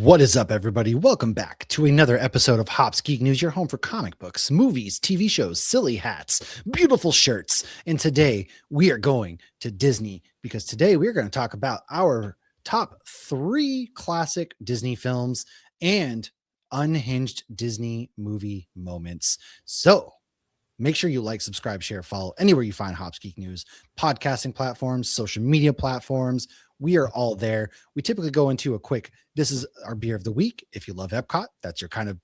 What is up, everybody? Welcome back to another episode of Hops Geek News, your home for comic books, movies, TV shows, silly hats, beautiful shirts. And today we are going to Disney because today we're going to talk about our top 3 classic Disney films and unhinged Disney movie moments. So make sure you like, subscribe, share, follow anywhere you find Hops Geek News, podcasting platforms, social media platforms. We are all there. We typically go into a quick, this is our beer of the week. If you love Epcot, that's your kind of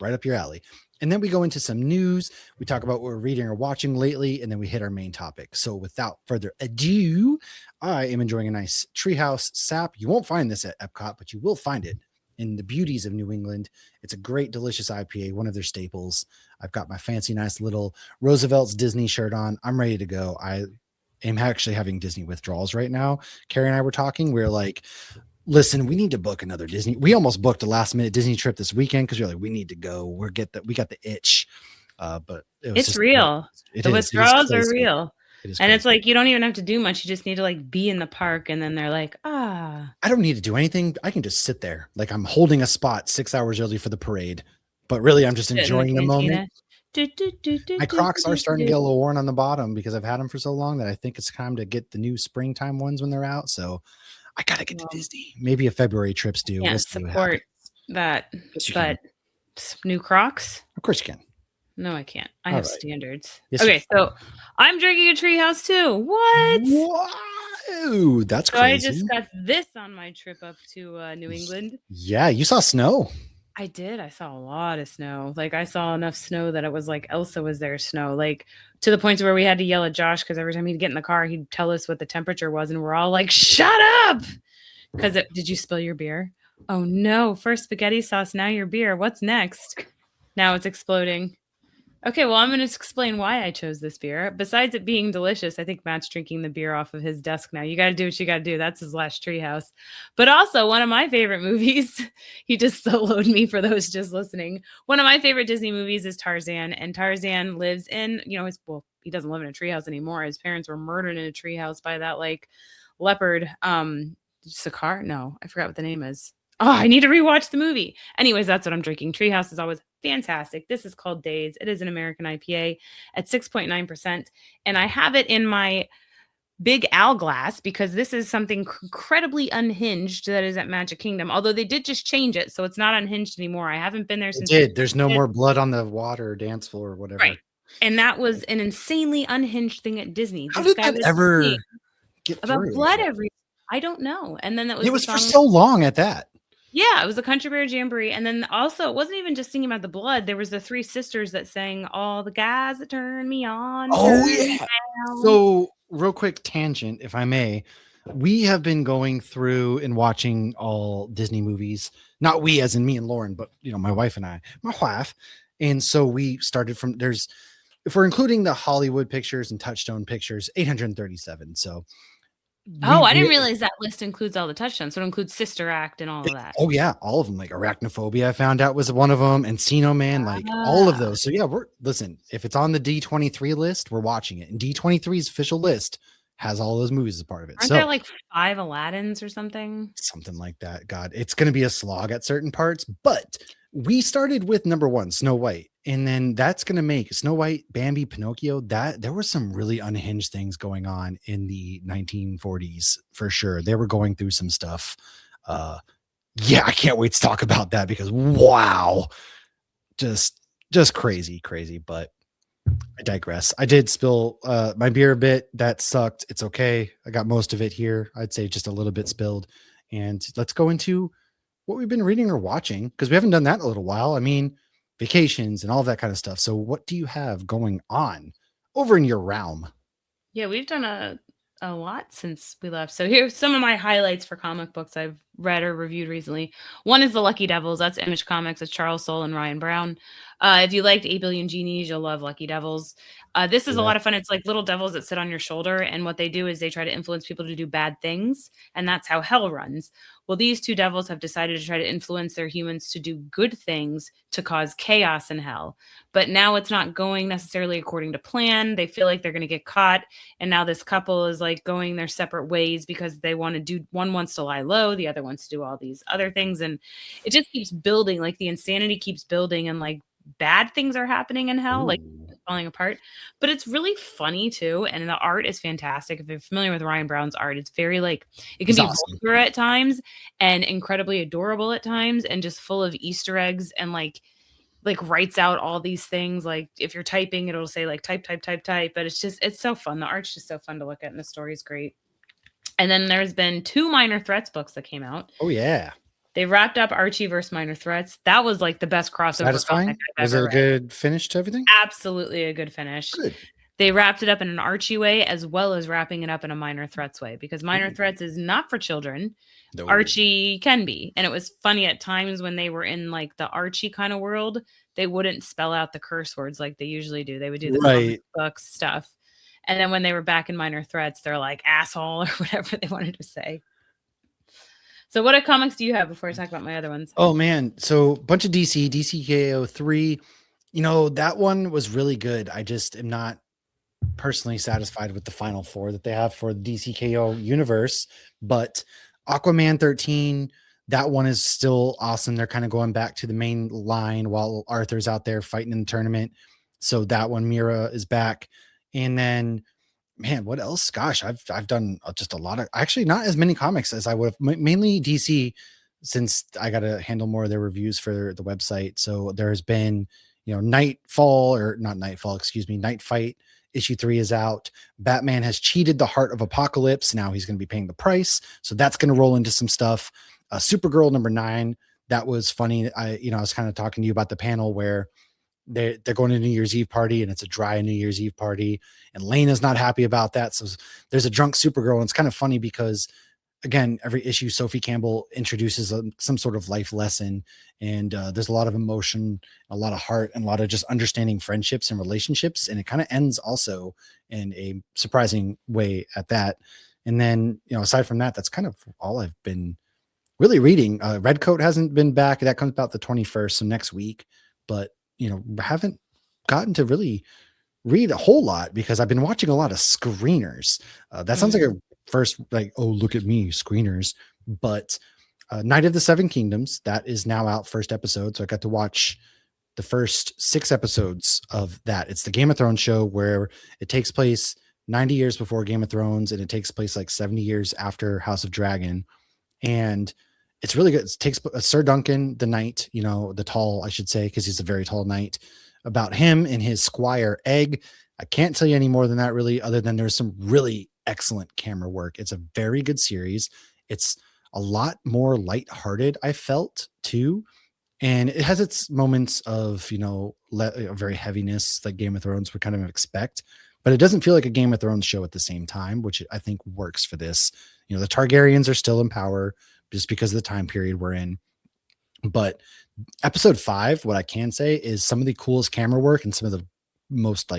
right up your alley. And then we go into some news. We talk about what we're reading or watching lately, and then we hit our main topic. So without further ado, I am enjoying a nice Treehouse sap. You won't find this at Epcot, but you will find it in the beauties of New England. It's a great, delicious IPA, one of their staples. I've got my fancy, nice little Roosevelt's Disney shirt on. I'm ready to go. I am actually having Disney withdrawals right now. Carrie and I were talking. We're like, listen, we need to book another Disney. We almost booked a last minute Disney trip this weekend because we're like, we need to go. We got the itch. But it's real. The withdrawals are real. And it's like, you don't even have to do much. You just need to like be in the park. And then they're like, I don't need to do anything. I can just sit there. Like I'm holding a spot 6 hours early for the parade, but really I'm just enjoying the moment. My Crocs are starting to get a little worn on the bottom because I've had them for so long that I think it's time to get the new springtime ones when they're out. So I got to get to Disney. Maybe a February trip's due. We'll support that. But new Crocs? Of course you can. No, I can't. I have standards. Yes, okay, so I'm drinking a Treehouse too. What? Wow, that's crazy. I just got this on my trip up to New England. Yeah, you saw snow. I did. I saw a lot of snow. Like I saw enough snow that it was like Elsa was there snow. Like to the point where we had to yell at Josh because every time he'd get in the car, he'd tell us what the temperature was, and we're all like, "Shut up!" Because did you spill your beer? Oh no! First spaghetti sauce, now your beer. What's next? Now it's exploding. Okay, well, I'm going to explain why I chose this beer. Besides it being delicious, I think Matt's drinking the beer off of his desk now. You got to do what you got to do. That's his last Treehouse. But also, one of my favorite movies, he just soloed me for those just listening. One of my favorite Disney movies is Tarzan. And Tarzan lives in, he doesn't live in a treehouse anymore. His parents were murdered in a treehouse by that, like, leopard. Sakar? No, I forgot what the name is. Oh, I need to rewatch the movie. Anyways, that's what I'm drinking. Treehouse is always fantastic. This is called Days. It is an American IPA at 6.9%. And I have it in my Big Al glass because this is something incredibly unhinged that is at Magic Kingdom. Although they did just change it, so it's not unhinged anymore. I haven't been there since. There's no more blood on the water dance floor or whatever. Right. And that was an insanely unhinged thing at Disney. How did that ever get about blood every? I don't know. And then it was for so long at that. Yeah, it was a Country Bear Jamboree. And then also, it wasn't even just singing about the blood. There was the 3 sisters that sang all the guys that turn me on. Oh, yeah. So real quick tangent, if I may. We have been going through and watching all Disney movies. Not we as in me and Lauren, but, my wife and I. My wife. And so we started from, if we're including the Hollywood pictures and Touchstone pictures, 837. So. I didn't realize that list includes all the Touchstones. So it includes Sister Act and all of that. Oh yeah, all of them. Like Arachnophobia, I found out was one of them. Encino Man, like all of those. So yeah, listen. If it's on the D23 list, we're watching it. And D23's official list has all those movies as part of it. Aren't there like 5 Aladdins or something? Something like that. God, it's going to be a slog at certain parts. But we started with number 1, Snow White. And then that's going to make Snow White, Bambi, Pinocchio, that there were some really unhinged things going on in the 1940s for sure. They were going through some stuff. Yeah, I can't wait to talk about that because wow, just crazy. But I digress. I did spill my beer a bit. That sucked. It's okay. I got most of it here. I'd say just a little bit spilled. And let's go into what we've been reading or watching because we haven't done that in a little while. I mean, vacations and all that kind of stuff. So what do you have going on over in your realm? Yeah, we've done a lot since we left. So here's some of my highlights for comic books I've read or reviewed recently. One is The Lucky Devils. That's Image Comics. It's Charles Soule and Ryan Brown. If you liked 8 Billion Genies, you'll love Lucky Devils. This is a lot of fun. It's like little devils that sit on your shoulder. And what they do is they try to influence people to do bad things. And that's how hell runs. Well, these two devils have decided to try to influence their humans to do good things to cause chaos in hell. But now it's not going necessarily according to plan. They feel like they're going to get caught. And now this couple is like going their separate ways because they want to do, one wants to lie low, the other wants to do all these other things. And it just keeps building, like the insanity keeps building, and like bad things are happening in hell, like Ooh, falling apart. But it's really funny too, and the art is fantastic. If you're familiar with Ryan Brown's art, it's very like, it can he's be awesome. vulgar at times and incredibly adorable at times, and just full of Easter eggs, and like writes out all these things. Like if you're typing, it'll say like type, type, type, type. But it's so fun. The art's just so fun to look at, and the story's great. And then there's been 2 Minor Threats books that came out. Oh yeah. They wrapped up Archie versus Minor Threats. That was like the best crossover comic Satisfying? I've Was it ever a read. good finish to everything? Absolutely a good finish. Good. They wrapped it up in an Archie way, as well as wrapping it up in a Minor Threats way, because Minor Ooh. Threats is not for children. No. Archie can be. And it was funny at times when they were in like the Archie kind of world, they wouldn't spell out the curse words like they usually do. They would do the comic Right. books stuff. And then when they were back in Minor Threats, they're like asshole or whatever they wanted to say. So what comics do you have before I talk about my other ones? Oh man. So bunch of DCKO 3. You know, that one was really good. I just am not personally satisfied with the final 4 that they have for the DCKO universe, but Aquaman 13, that one is still awesome. They're kind of going back to the main line while Arthur's out there fighting in the tournament. So that one, Mira is back. And then, man, what else? Gosh, I've done just a lot of, actually not as many comics as I would have, mainly DC, since I got to handle more of their reviews for the website. So there's been, you know, Nightfall, or not Nightfall, excuse me, Night Fight. Issue 3 is out. Batman has cheated the Heart of Apocalypse. Now he's going to be paying the price. So that's going to roll into some stuff. Supergirl number 9. That was funny. I was kind of talking to you about the panel where they're going to New Year's Eve party, and it's a dry New Year's Eve party, and Lena's not happy about that. So there's a drunk Supergirl, and it's kind of funny because, again, every issue Sophie Campbell introduces some sort of life lesson, and there's a lot of emotion, a lot of heart, and a lot of just understanding friendships and relationships, and it kind of ends also in a surprising way at that. And then, aside from that, that's kind of all I've been really reading. Redcoat hasn't been back. That comes about the 21st, so next week. But haven't gotten to really read a whole lot because I've been watching a lot of screeners. That sounds like a first, like, oh, look at me, screeners. But Night of the Seven Kingdoms, that is now out, first episode. So I got to watch the first 6 episodes of that. It's the Game of Thrones show where it takes place 90 years before Game of Thrones, and it takes place like 70 years after House of Dragon. And it's really good. It takes Sir Duncan, the knight, the tall, I should say, because he's a very tall knight, about him and his squire Egg. I can't tell you any more than that, really, other than there's some really excellent camera work. It's a very good series. It's a lot more lighthearted, I felt, too. And it has its moments of, very heaviness, like Game of Thrones would kind of expect. But it doesn't feel like a Game of Thrones show at the same time, which I think works for this. The Targaryens are still in power just because of the time period we're in. But episode 5, what I can say is some of the coolest camera work and some of the most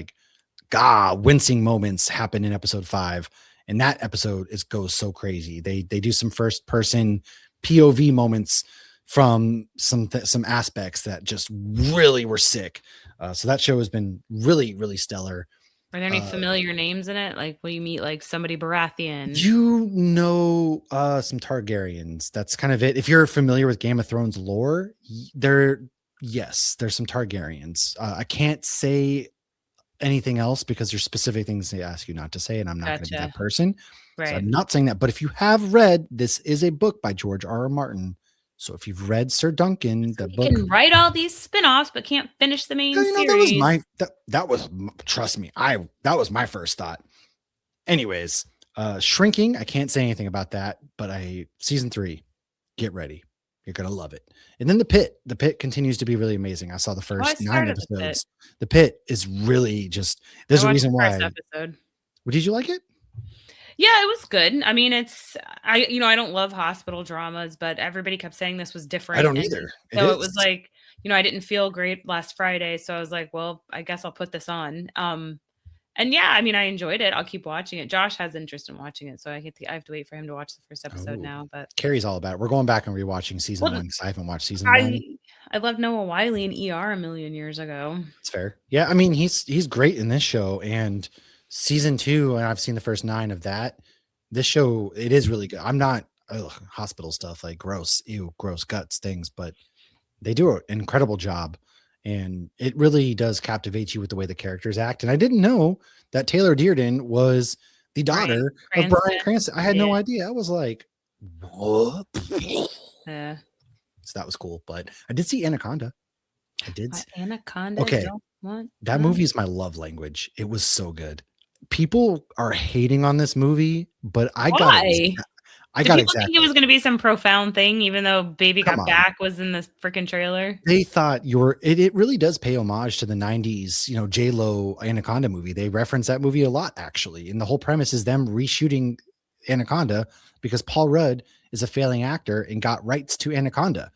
wincing moments happen in episode 5. And that episode goes so crazy. They do some first person POV moments from some aspects that just really were sick. So that show has been really, really stellar. Are there any familiar names in it? Like, will you meet like somebody Baratheon? Some Targaryens. That's kind of it. If you're familiar with Game of Thrones lore, there's some Targaryens. I can't say anything else because there's specific things they ask you not to say, and I'm not going to be that person. Right. So I'm not saying that. But if you have read, this is a book by George R.R. Martin. So if you've read Sir Duncan, the book, can write all these spin-offs, but can't finish the main series. That was trust me, that was my first thought. Anyways, Shrinking, I can't say anything about that, but season 3, get ready. You're going to love it. And then The Pit continues to be really amazing. I saw the first 9 episodes. The Pit is really just, there's a reason why. Episode. Did you like it? Yeah, it was good. I mean, I don't love hospital dramas, but everybody kept saying this was different. I don't either. It was like, I didn't feel great last Friday. So I was like, well, I guess I'll put this on. And yeah, I mean, I enjoyed it. I'll keep watching it. Josh has interest in watching it, so I have to wait for him to watch the first episode Oh, now. But Carrie's all about it. We're going back and rewatching season well, one because I haven't watched season I one. I loved Noah Wiley in ER a million years ago. It's fair. Yeah, I mean he's great in this show, and season two, and I've seen the first 9 of that. This show, it is really good. I'm not hospital stuff, like gross, ew, gross guts things, but they do an incredible job, and it really does captivate you with the way the characters act. And I didn't know that Taylor Dearden was the daughter of Bryan Cranston. I had no idea. I was like, what? Yeah. So that was cool. But I did see Anaconda. I did. Anaconda. Okay. That movie is my love language. It was so good. People are hating on this movie, but I got it. I got exactly. Think it was going to be some profound thing, even though Baby Got Back was in the freaking trailer. They thought it really does pay homage to the 90s, J-Lo Anaconda movie. They reference that movie a lot, actually. And the whole premise is them reshooting Anaconda because Paul Rudd is a failing actor and got rights to Anaconda.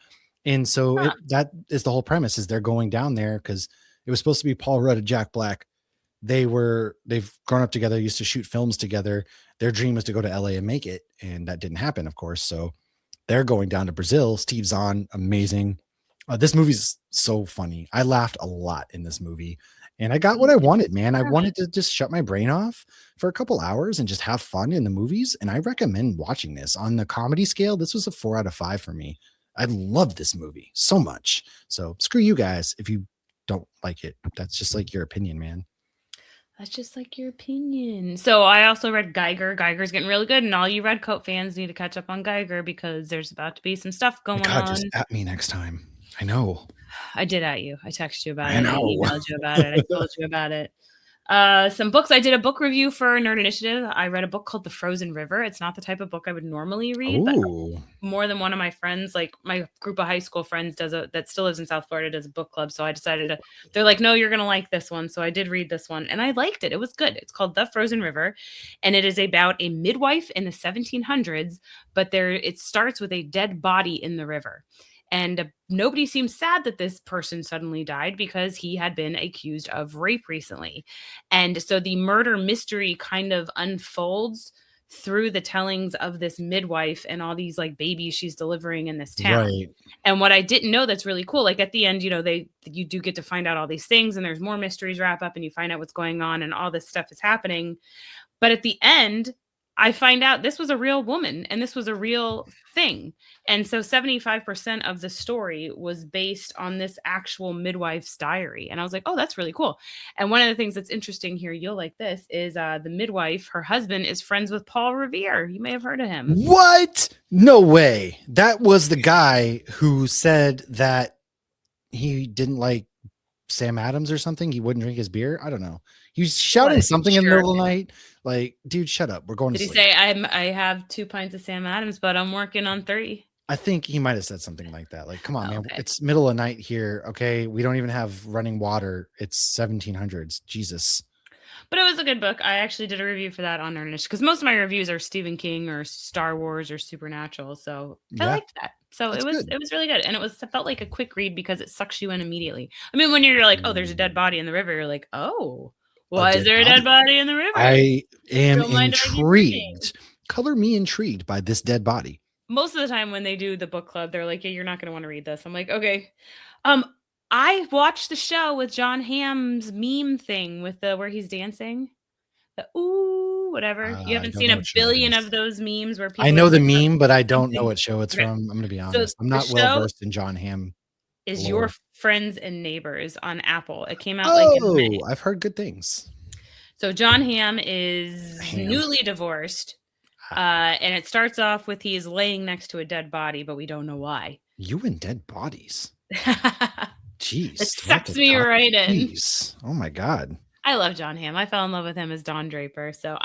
And so that is the whole premise, is they're going down there because it was supposed to be Paul Rudd and Jack Black. They've grown up together, used to shoot films together. Their dream was to go to LA and make it. And that didn't happen, of course. So they're going down to Brazil. Steve Zahn, amazing. This movie's so funny. I laughed a lot in this movie, and I got what I wanted, man. I wanted to just shut my brain off for a couple hours and just have fun in the movies. And I recommend watching this. On the comedy scale, this was a 4 out of 5 for me. I love this movie so much. So screw you guys if you don't like it. That's just like your opinion, man. That's just like your opinion. So I also read Geiger. Geiger's getting really good, and all you Redcoat fans need to catch up on Geiger because there's about to be some stuff going on. Just at me next time. I know. I did at you. I texted you about it. I emailed you about it. I told you about it. Some books. I did a book review for Nerd Initiative. I read a book called The Frozen River. It's not the type of book I would normally read, but more than one of my friends, like my group of high school friends that still lives in South Florida, does a book club. So I decided they're like, no, you're going to like this one. So I did read this one and I liked it. It was good. It's called The Frozen River, and it is about a midwife in the 1700s, but it starts with a dead body in the river. And nobody seems sad that this person suddenly died because he had been accused of rape recently. And so the murder mystery kind of unfolds through the tellings of this midwife and all these like babies she's delivering in this town. Right. And what I didn't know that's really cool, like at the end, you do get to find out all these things, and there's more mysteries wrap up and you find out what's going on and all this stuff is happening. But at the end, I find out this was a real woman and this was a real thing. And so 75% of the story was based on this actual midwife's diary. And I was like, oh, that's really cool. And one of the things that's interesting here, you'll like this, is the midwife, her husband, is friends with Paul Revere. You may have heard of him. What? No way. That was the guy who said that he didn't like Sam Adams or something. He wouldn't drink his beer. I don't know. He was shouting something in the middle of the night. Like, dude, shut up. We're going to sleep. Did he say, I have 2 pints of Sam Adams, but I'm working on 3? I think he might have said something like that. Like, come on, man. It's middle of the night here. Okay. We don't even have running water. It's 1700s. Jesus. But it was a good book. I actually did a review for that on Nerd Initiative because most of my reviews are Stephen King or Star Wars or Supernatural. So I liked that. So it was really good. And it felt like a quick read because it sucks you in immediately. I mean, when you're like, oh, there's a dead body in the river, you're like, oh, why is there a dead body in the river? I am intrigued. Color me intrigued by this dead body. Most of the time when they do the book club, they're like, yeah, you're not going to want to read this. I'm like, okay. I watched the show with John Hamm's meme thing with where he's dancing. The ooh, whatever. You haven't seen a billion of those memes where people. I know the meme, but I don't know what show it's from. I'm going to be honest. I'm not well versed in John Hamm. Is Your Friends and Neighbors on Apple. It came out in May. I've heard good things. So John Hamm is newly divorced. And it starts off with he's laying next to a dead body, but we don't know why. You and dead bodies. Jeez. It sucks me right in. Jeez. Oh my God. I love John Hamm. I fell in love with him as Don Draper. So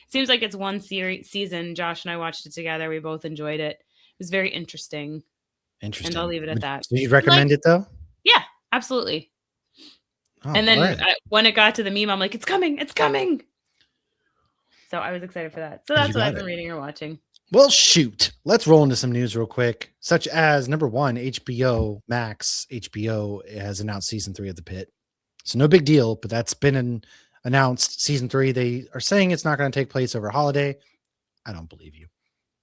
seems like it's one season. Josh and I watched it together. We both enjoyed it. It was very interesting. And I'll leave it at that. So you'd recommend it though? Yeah, absolutely. Oh, and then when it got to the meme, I'm like, it's coming. It's coming. So I was excited for that. So that's what I've been reading or watching. Well, shoot. Let's roll into some news real quick, such as number 1, HBO Max. HBO has announced season 3 of The Pitt. So no big deal, but that's been announced. Season 3, they are saying it's not going to take place over holiday. I don't believe you.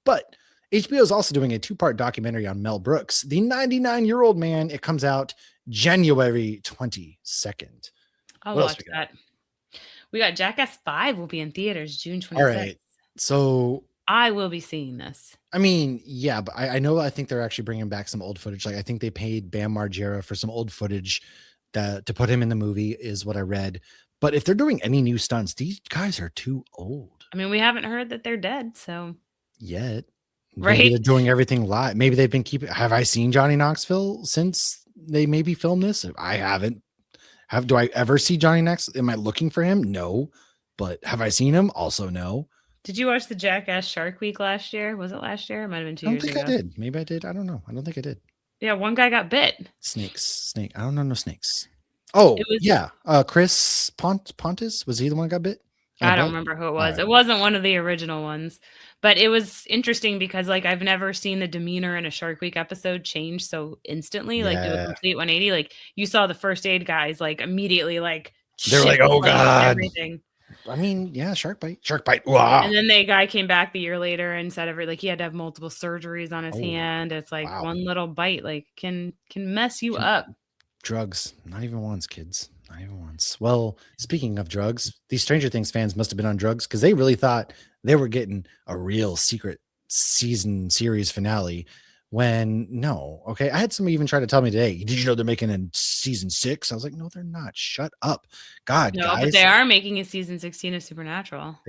But HBO is also doing a 2-part documentary on Mel Brooks, the 99-year-old man. It comes out January 22nd. I'll What else watch we got? that. We got Jackass 5 will be in theaters June 26th. All right. So I will be seeing this. I mean, yeah, but I think they're actually bringing back some old footage. Like I think they paid Bam Margera for some old footage to put him in the movie, is what I read. But if they're doing any new stunts, these guys are too old. I mean, we haven't heard that they're dead, so Yet. Maybe right. they're doing everything live. Maybe they've been keeping. Have I seen Johnny Knoxville since they maybe filmed this? I haven't. Do I ever see Johnny Knoxville? Am I looking for him? No. But have I seen him? Also no. Did you watch the Jackass Shark Week last year? Was it last year? It might have been 2 years ago. I don't think I did. Maybe I did. I don't know. I don't think I did. Yeah, one guy got bit. Snake. I don't know no snakes. Oh, It was, yeah. Chris Pontus, was he the one that got bit? I don't remember who it was. Right. It wasn't one of the original ones, but it was interesting because like I've never seen the demeanor in a Shark Week episode change so instantly, like do a complete 180. Like you saw the first aid guys like immediately like they're like, oh god, everything. I mean, yeah, shark bite. Wow. And then the guy came back the year later and said like he had to have multiple surgeries on his hand. It's like one little bite like can mess you up. Drugs, not even once, kids. Not even once. Well, speaking of drugs, these Stranger Things fans must have been on drugs because they really thought they were getting a real secret season series finale. When no, okay. I had somebody even try to tell me today, did you know they're making a season 6? I was like, no, they're not. Shut up. God, no, guys. But they are making a season 16 of Supernatural.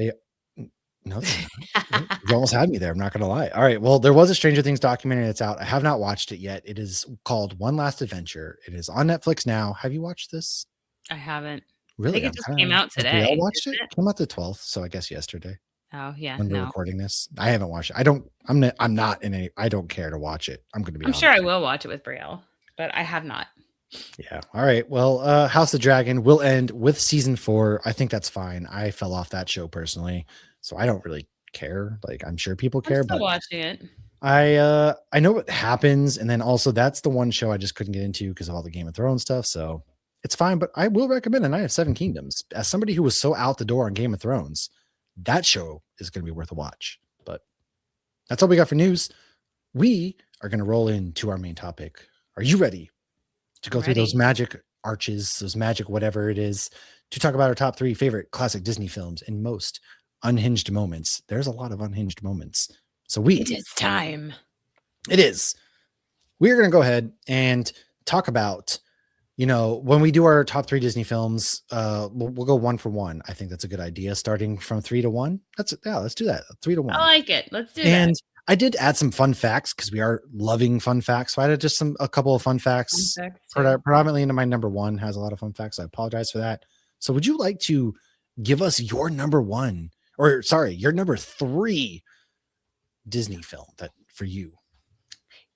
No, you almost had me there. I'm not going to lie. All right. Well, there was a Stranger Things documentary that's out. I have not watched it yet. It is called One Last Adventure. It is on Netflix now. Have you watched this? I haven't. Really? I think it just came out today. I watched it. Came out the 12th, so I guess yesterday. Oh yeah. When we're recording this, I haven't watched it. I'm not in any. I don't care to watch it. I'm going to be. I'm sure I will watch it with Brielle, but I have not. Yeah. All right. Well, House of Dragon will end with season 4. I think that's fine. I fell off that show personally, so I don't really care. Like I'm sure people care, but watching it. I know what happens, and then also that's the one show I just couldn't get into because of all the Game of Thrones stuff. So it's fine, but I will recommend A Night of Seven Kingdoms. As somebody who was so out the door on Game of Thrones, that show is going to be worth a watch. But that's all we got for news. We are going to roll into our main topic. Are you ready to go through those magic arches, those magic whatever it is, to talk about our top 3 favorite classic Disney films and most unhinged moments? There's a lot of unhinged moments. So it is time. It is. We're going to go ahead and talk about, when we do our top 3 Disney films, we'll go 1 for 1. I think that's a good idea. Starting from 3 to 1. Let's do that. 3 to 1. I like it. Let's do and that. I did add some fun facts because we are loving fun facts. So I added just a couple of fun facts. Predominantly into my number 1 has a lot of fun facts. I apologize for that. So would you like to give us your number 1, or sorry, your number 3 Disney film that for you?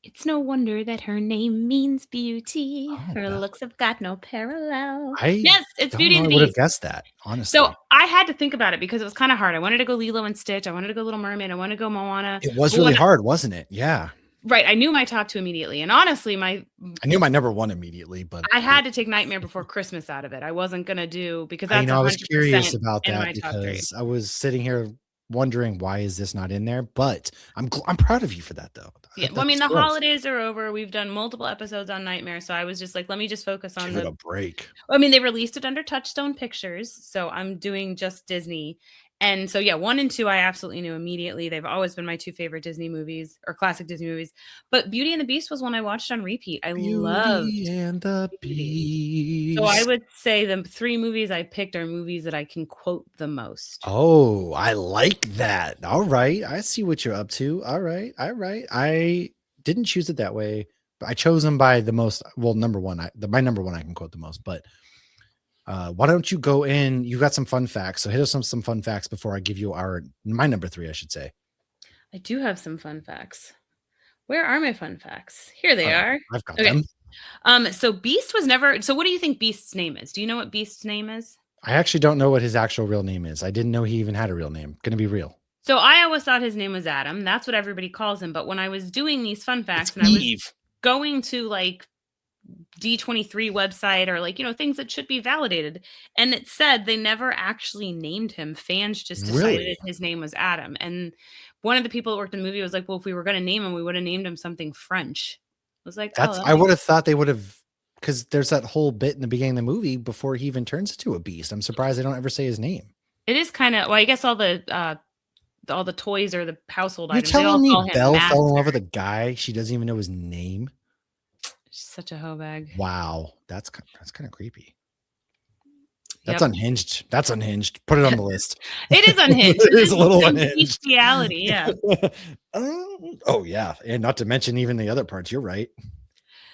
It's no wonder that her name means beauty. Her looks have got no parallel. Yes, it's Beauty and the Beast. I would have guessed that, honestly. So I had to think about it because it was kind of hard. I wanted to go Lilo and Stitch. I wanted to go Little Mermaid. I wanted to go Moana. It was really hard, wasn't it? Yeah. Right. I knew my top 2 immediately. And honestly, I knew my number 1 immediately, but I had to take Nightmare Before Christmas out of it. I wasn't going to do because that's I was curious about that because I was sitting here wondering why is this not in there, but I'm proud of you for that though. Yeah, well, I mean, the holidays are over. We've done multiple episodes on Nightmare, so I was just like, let me just focus on a break. I mean, they released it under Touchstone Pictures, so I'm doing just Disney. And so, yeah, 1 and 2, I absolutely knew immediately. They've always been my 2 favorite Disney movies or classic Disney movies. But Beauty and the Beast was one I watched on repeat. I loved Beauty and the Beast. So I would say the 3 movies I picked are movies that I can quote the most. Oh, I like that. All right. I see what you're up to. All right. I didn't choose it that way, but I chose them by the most. Well, number 1, my number 1 I can quote the most, but why don't you go in? You got some fun facts. So hit us some fun facts before I give you my number 3, I should say. I do have some fun facts. Where are my fun facts? Here they are. I've got them. So Beast was never. So what do you think Beast's name is? Do you know what Beast's name is? I actually don't know what his actual real name is. I didn't know he even had a real name. Gonna be real. So I always thought his name was Adam. That's what everybody calls him. But when I was doing these fun facts and I was going to D23 website or like, things that should be validated. And it said they never actually named him. Fans just decided Really? his name was Adam. And one of the people that worked in the movie was like, well, if we were going to name him, we would have named him something French. I was like, oh, that I makes would have thought they would have, because there's that whole bit in the beginning of the movie before he even turns into a beast. I'm surprised they don't ever say his name. It is kind of, well, I guess all the toys or the household You're items, they all telling me call him Belle fell in love Master. with a guy she doesn't even know his name? She's such a hoe bag. Wow, that's kind of creepy. That's Yep. unhinged. That's unhinged. Put it on the list. It is unhinged. It is a little unhinged. Bestiality, yeah. Oh yeah, and not to mention even the other parts. You're right.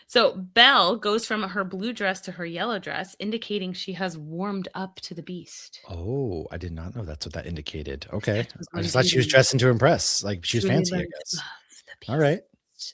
So Belle goes from her blue dress to her yellow dress, indicating she has warmed up to the beast. Oh, I did not know that's what that indicated. Okay, That was I when just thought she was Beauty- dressing to impress, like she was when we fancy. I learned to guess. love the beast. All right.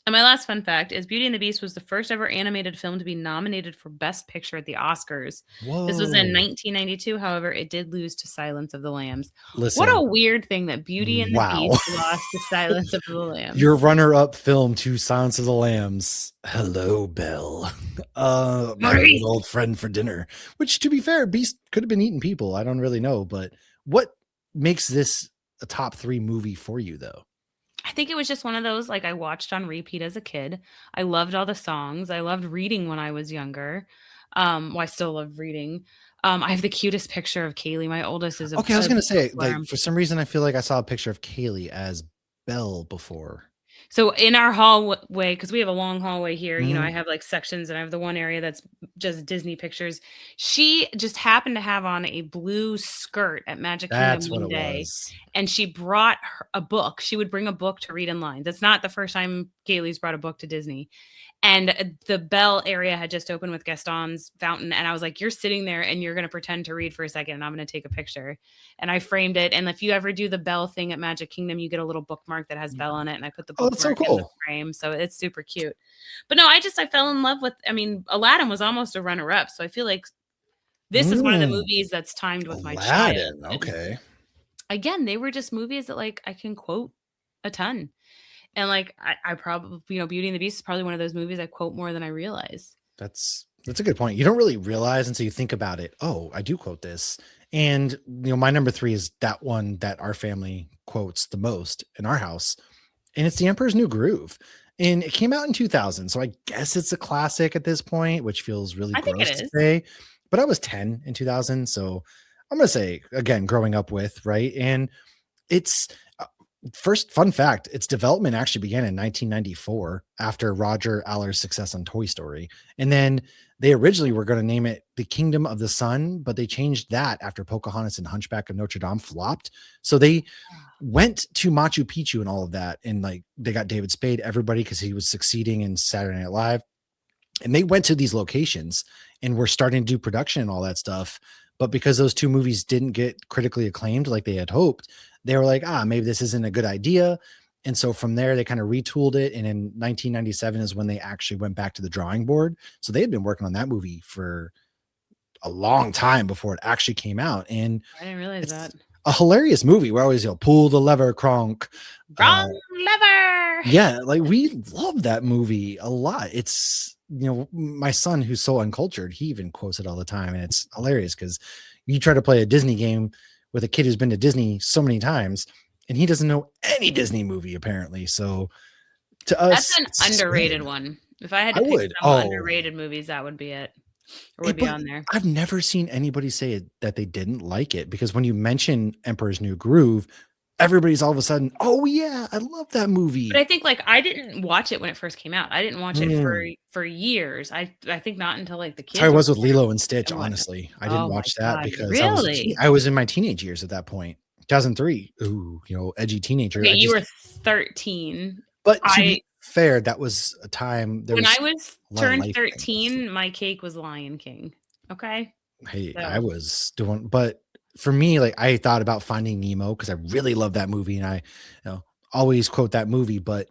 And my last fun fact is Beauty and the Beast was the first ever animated film to be nominated for Best Picture at the Oscars. Whoa. This was in 1992. However, it did lose to Silence of the Lambs. Listen, What a weird thing that Beauty and the wow. Beast lost to Silence of the Lambs. Your runner-up film to Silence of the Lambs. Hello, Belle. My Maurice. good old friend for dinner. Which, to be fair, Beast could have been eating people. I don't really know, but what makes this a top 3 movie for you, though? I think it was just one of those, like, I watched on repeat as a kid. I loved all the songs. I loved reading when I was younger. Well, I still love reading. I have the cutest picture of Kaylee. My oldest is Okay, I was gonna say, bookworm. like, for some reason, I feel like I saw a picture of Kaylee as Belle before. So in our hallway, because we have a long hallway here, Mhm. I have like sections, and I have the one area that's just Disney pictures. She just happened to have on a blue skirt at Magic That's Kingdom what one it day, was. and she brought a book. She would bring a book to read in lines. That's not the first time Kaylee's brought a book to Disney. And the Belle area had just opened with Gaston's fountain. And I was like, you're sitting there and you're going to pretend to read for a second, and I'm going to take a picture. And I framed it. And if you ever do the Belle thing at Magic Kingdom, you get a little bookmark that has Belle on it. And I put the Oh, that's so bookmark in the cool. frame. So it's super cute. But no, I fell in love with, Aladdin was almost a runner up. So I feel like this is one of the movies that's timed with my child. Aladdin. Okay. Again, they were just movies that like I can quote a ton. And like I probably, Beauty and the Beast is probably one of those movies I quote more than I realize. That's a good point. You don't really realize until you think about it. Oh, I do quote this. And my number 3 is that one that our family quotes the most in our house. And it's The Emperor's New Groove. And it came out in 2000. So I guess it's a classic at this point, which feels really gross to say. But I was 10 in 2000. So I'm going to say, again, growing up with, right? And it's first fun fact, its development actually began in 1994 after Roger Aller's success on Toy Story. And then they originally were going to name it The Kingdom of the Sun, but they changed that after Pocahontas and Hunchback of Notre Dame flopped. So they went to Machu Picchu and all of that. And like they got David Spade, everybody, because he was succeeding in Saturday Night Live. And they went to these locations and were starting to do production and all that stuff. But because those 2 movies didn't get critically acclaimed like they had hoped, they were like, maybe this isn't a good idea. And so from there, they kind of retooled it. And in 1997 is when they actually went back to the drawing board. So they had been working on that movie for a long time before it actually came out. And I didn't realize that. A hilarious movie. We're always, pull the lever, Kronk. Wrong lever. Yeah, like we love that movie a lot. It's, my son who's so uncultured, he even quotes it all the time. And it's hilarious because you try to play a Disney game with a kid who's been to Disney so many times and he doesn't know any Disney movie apparently. So to us, that's an underrated one. If I had to pick some underrated movies, that would be it. Or would be on there. I've never seen anybody say that they didn't like it, because when you mention Emperor's New Groove, everybody's all of a sudden, oh yeah, I love that movie. But I think like I didn't watch it when it first came out. I didn't watch it for years. I think not until like the kids. I was with Lilo and Stitch. Honestly, I didn't watch that because I was in my teenage years at that point. 2003. Ooh, edgy teenager. Okay, you were 13. But to be fair, that was a time when I was turned 13. My cake was Lion King. Okay. Hey, I was doing, but for me, like I thought about Finding Nemo because I really love that movie and I always quote that movie. But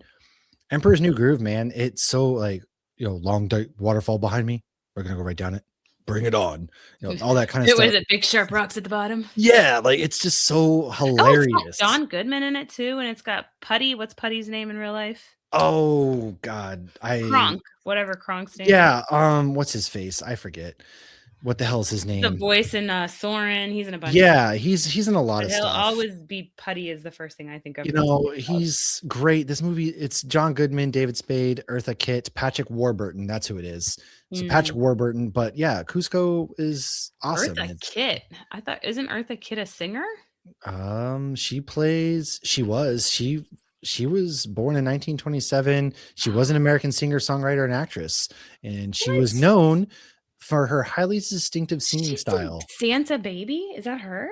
Emperor's New Groove, man, it's so like, long dark waterfall behind me. We're gonna go right down it. Bring it on. All that kind of stuff. Was it big sharp rocks at the bottom? Yeah, like it's just so hilarious. It's got John Goodman in it too, and it's got Putty. What's Putty's name in real life? Oh God, Kronk, whatever Kronk stands for. yeah. What's his face? I forget. What the hell is his The name? voice in Soren. He's in a bunch of stuff. Yeah, he's in a lot But of he'll stuff. always be Putty is the first thing I think of You from know, Seinfeld. he's great. This movie, it's John Goodman, David Spade, Eartha Kitt, Patrick Warburton. That's who it is. So Mm. Patrick Warburton, but yeah, Cusco is awesome. Eartha Kitt. I thought isn't Eartha Kitt a singer? She was born in 1927. She was an American singer, songwriter, and actress, and she was What? known for her highly distinctive singing She's in style. Santa Baby? Is that her?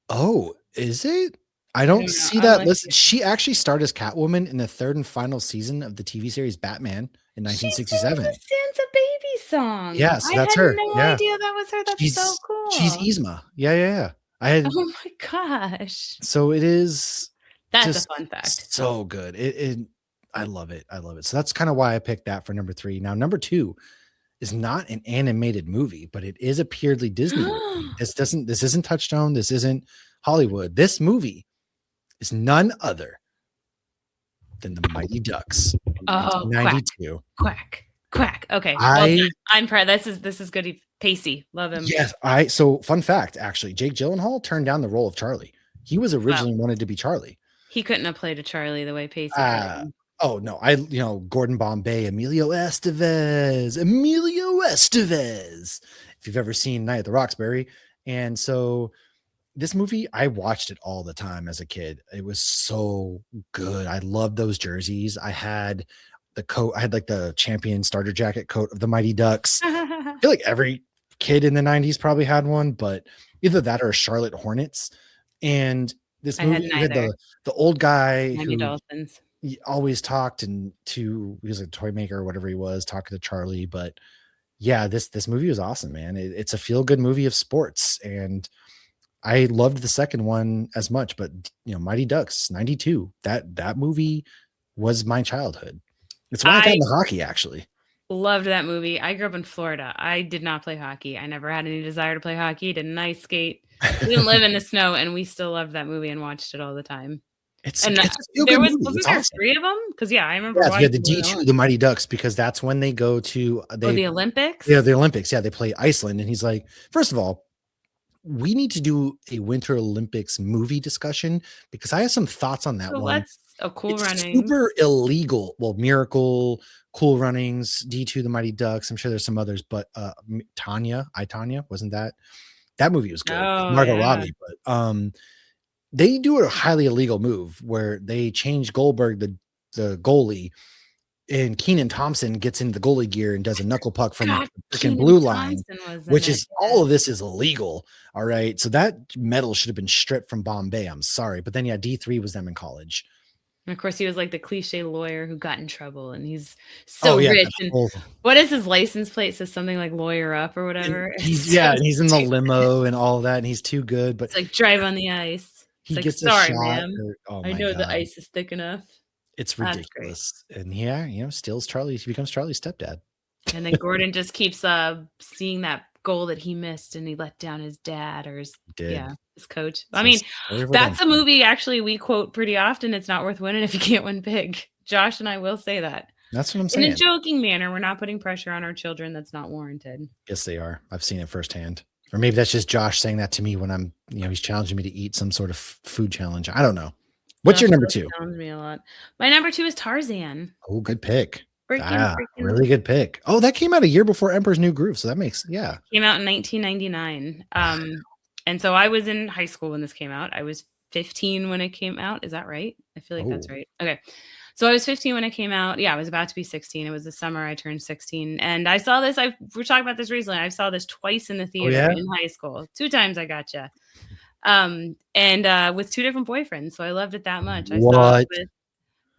Oh, is it? I I don't don't know. see I'm that like, list. She actually starred as Catwoman in the third and final season of the TV series Batman in she sings the 1967. Santa Baby song. Yeah, so I that's had her. no Yeah, idea that was her. That's so she's cool. Yzma. Yeah, yeah, yeah. I had Oh my gosh. so it is That's a just fun fact. so good. I love it. I love it. So that's kind of why I picked that for number 3. Now, number 2 is not an animated movie, but it is a purely Disney movie. This isn't Touchstone. This isn't Hollywood. This movie is none other than the Mighty Ducks in Oh, 1992. quack, quack. Okay. I'm proud. This is good. Pacey. Love him. Yes, so fun fact, actually, Jake Gyllenhaal turned down the role of Charlie. He was originally wanted to be Charlie. He couldn't have played a Charlie the way Pacey played. Oh no, Gordon Bombay, Emilio Estevez. If you've ever seen Night at the Roxbury. And so this movie, I watched it all the time as a kid. It was so good. I loved those jerseys. I had the coat. I had like the champion starter jacket coat of the Mighty Ducks. I feel like every kid in the 90s probably had one, but either that or Charlotte Hornets. And this movie had the old guy Miami who Dolphins. He always talked he was a toy maker or whatever he was, talking to Charlie. But yeah, this movie was awesome, man. It's a feel-good movie of sports, and I loved the second one as much. But Mighty Ducks 92, that movie was my childhood. It's when I got into hockey, actually. Loved that movie. I grew up in Florida. I did not play hockey. I never had any desire to play hockey. Didn't ice skate. We didn't live in the snow, and we still loved that movie and watched it all the time. Wasn't there 3 of them? Because I remember. Yeah, the D2, the Mighty Ducks, because that's when they go to the Olympics. Yeah, the Olympics. Yeah, they play Iceland, and he's like, first of all, we need to do a Winter Olympics movie discussion because I have some thoughts on that one. That's a Cool Running. Super illegal. Well, Miracle, Cool Runnings, D2, the Mighty Ducks. I'm sure there's some others, but Tanya, wasn't that movie was good. Margot Robbie, but they do a highly illegal move where they change Goldberg, the goalie, and Kenan Thompson gets into the goalie gear and does a knuckle puck from the freaking blue line, which is all of this is illegal. All right. So that medal should have been stripped from Bombay. I'm sorry. But then, D3 was them in college. And of course, he was like the cliche lawyer who got in trouble, and he's so rich. And what is his license plate? It says something like "lawyer up" or whatever. And he's in the limo and all that, and he's too good. But it's like drive on the ice. He gets a shot. Ma'am. I know the ice is thick enough. It's ridiculous. And steals Charlie. He becomes Charlie's stepdad. And then Gordon just keeps seeing that goal that he missed, and he let down his dad or his coach. I mean, that's a movie actually we quote pretty often. It's not worth winning if you can't win big. Josh and I will say that. That's what I'm saying. In a joking manner, we're not putting pressure on our children. That's not warranted. Yes, they are. I've seen it firsthand. Or maybe that's just Josh saying that to me when I'm, he's challenging me to eat some sort of food challenge. I don't know. What's your number 2? Challenged me a lot. My number 2 is Tarzan. Oh, good pick. Really good pick. Oh, that came out a year before Emperor's New Groove. So that makes, Came out in 1999. And so I was in high school when this came out. I was 15 when it came out. Is that right? I feel like that's right. Okay. So I was 15 when it came out. Yeah, I was about to be 16. It was the summer I turned 16. And I saw this. We're talking about this recently. I saw this twice in the theater in high school. 2 times I gotcha. And with 2 different boyfriends. So I loved it that much. I saw it with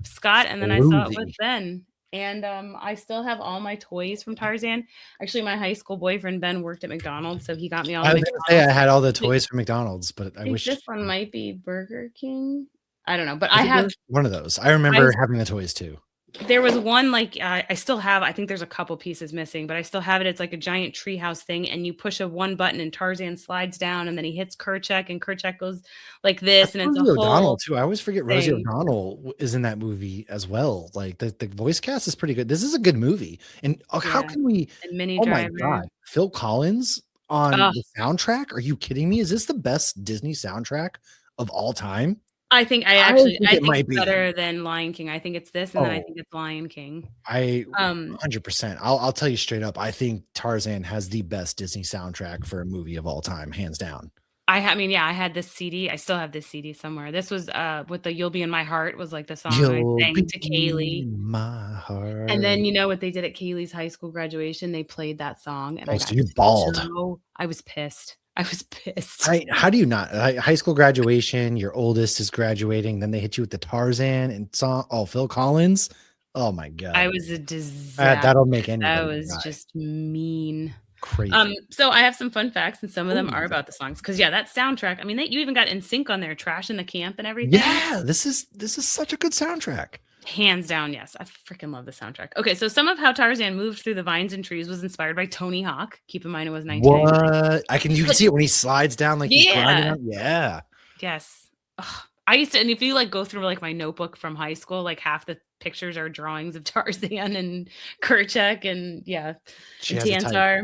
Scott, and then I saw it with Ben. And I still have all my toys from Tarzan. Actually, my high school boyfriend, Ben, worked at McDonald's, so he got me all the McDonald's. I had all the toys from McDonald's, but I wish this one might be Burger King. I don't know, but I have one of those. I remember having the toys too. There was one like I still have. I think there's a couple pieces missing, but I still have it. It's like a giant treehouse thing, and you push a one button, and Tarzan slides down, and then he hits Kerchak, and Kerchak goes like this, That's and it's a Rosie O'Donnell whole too. I always forget Rosie thing. O'Donnell is in that movie as well. Like the voice cast is pretty good. This is a good movie. And how Yeah, can we? and Mini Oh my Driver. God, Phil Collins on Oh, the soundtrack? Are you kidding me? Is this the best Disney soundtrack of all time? I think I it think might it's be. better than Lion King. I think it's this, and then I Oh, think it's Lion King. I Um, 100%. I'll tell you straight up. I think Tarzan has the best Disney soundtrack for a movie of all time, hands down. I mean, yeah, I had this CD. I still have this CD somewhere. This was with the "You'll Be in My Heart" was like the song I You'll be sang to Kaylee. in my And heart. then you know what they did at Kaylee's high school graduation? They played that song, and Oh, so you bawled. I was pissed. I was pissed. How do you not? High school graduation, your oldest is graduating, then they hit you with the Tarzan and song. Oh, Phil Collins. Oh my I God. was a disaster. That'll make That anybody was cry. just mean. Crazy. So I have some fun facts, and some of them are Ooh. about the songs. Because yeah, that soundtrack. I mean, you even got In Sync on there, "Trash in the Camp" and everything. Yeah, this is such a good soundtrack. Hands down, yes. I freaking love the soundtrack. Okay, so some of how Tarzan moved through the vines and trees was inspired by Tony Hawk. Keep in mind it was 1999. What? You can But see it when he slides down like he's grinding yeah, on. Yeah. yes. Ugh. I used to, and if you like go through like my notebook from high school, like half the pictures are drawings of Tarzan and Kerchak and yeah, She and has a type. Tansar.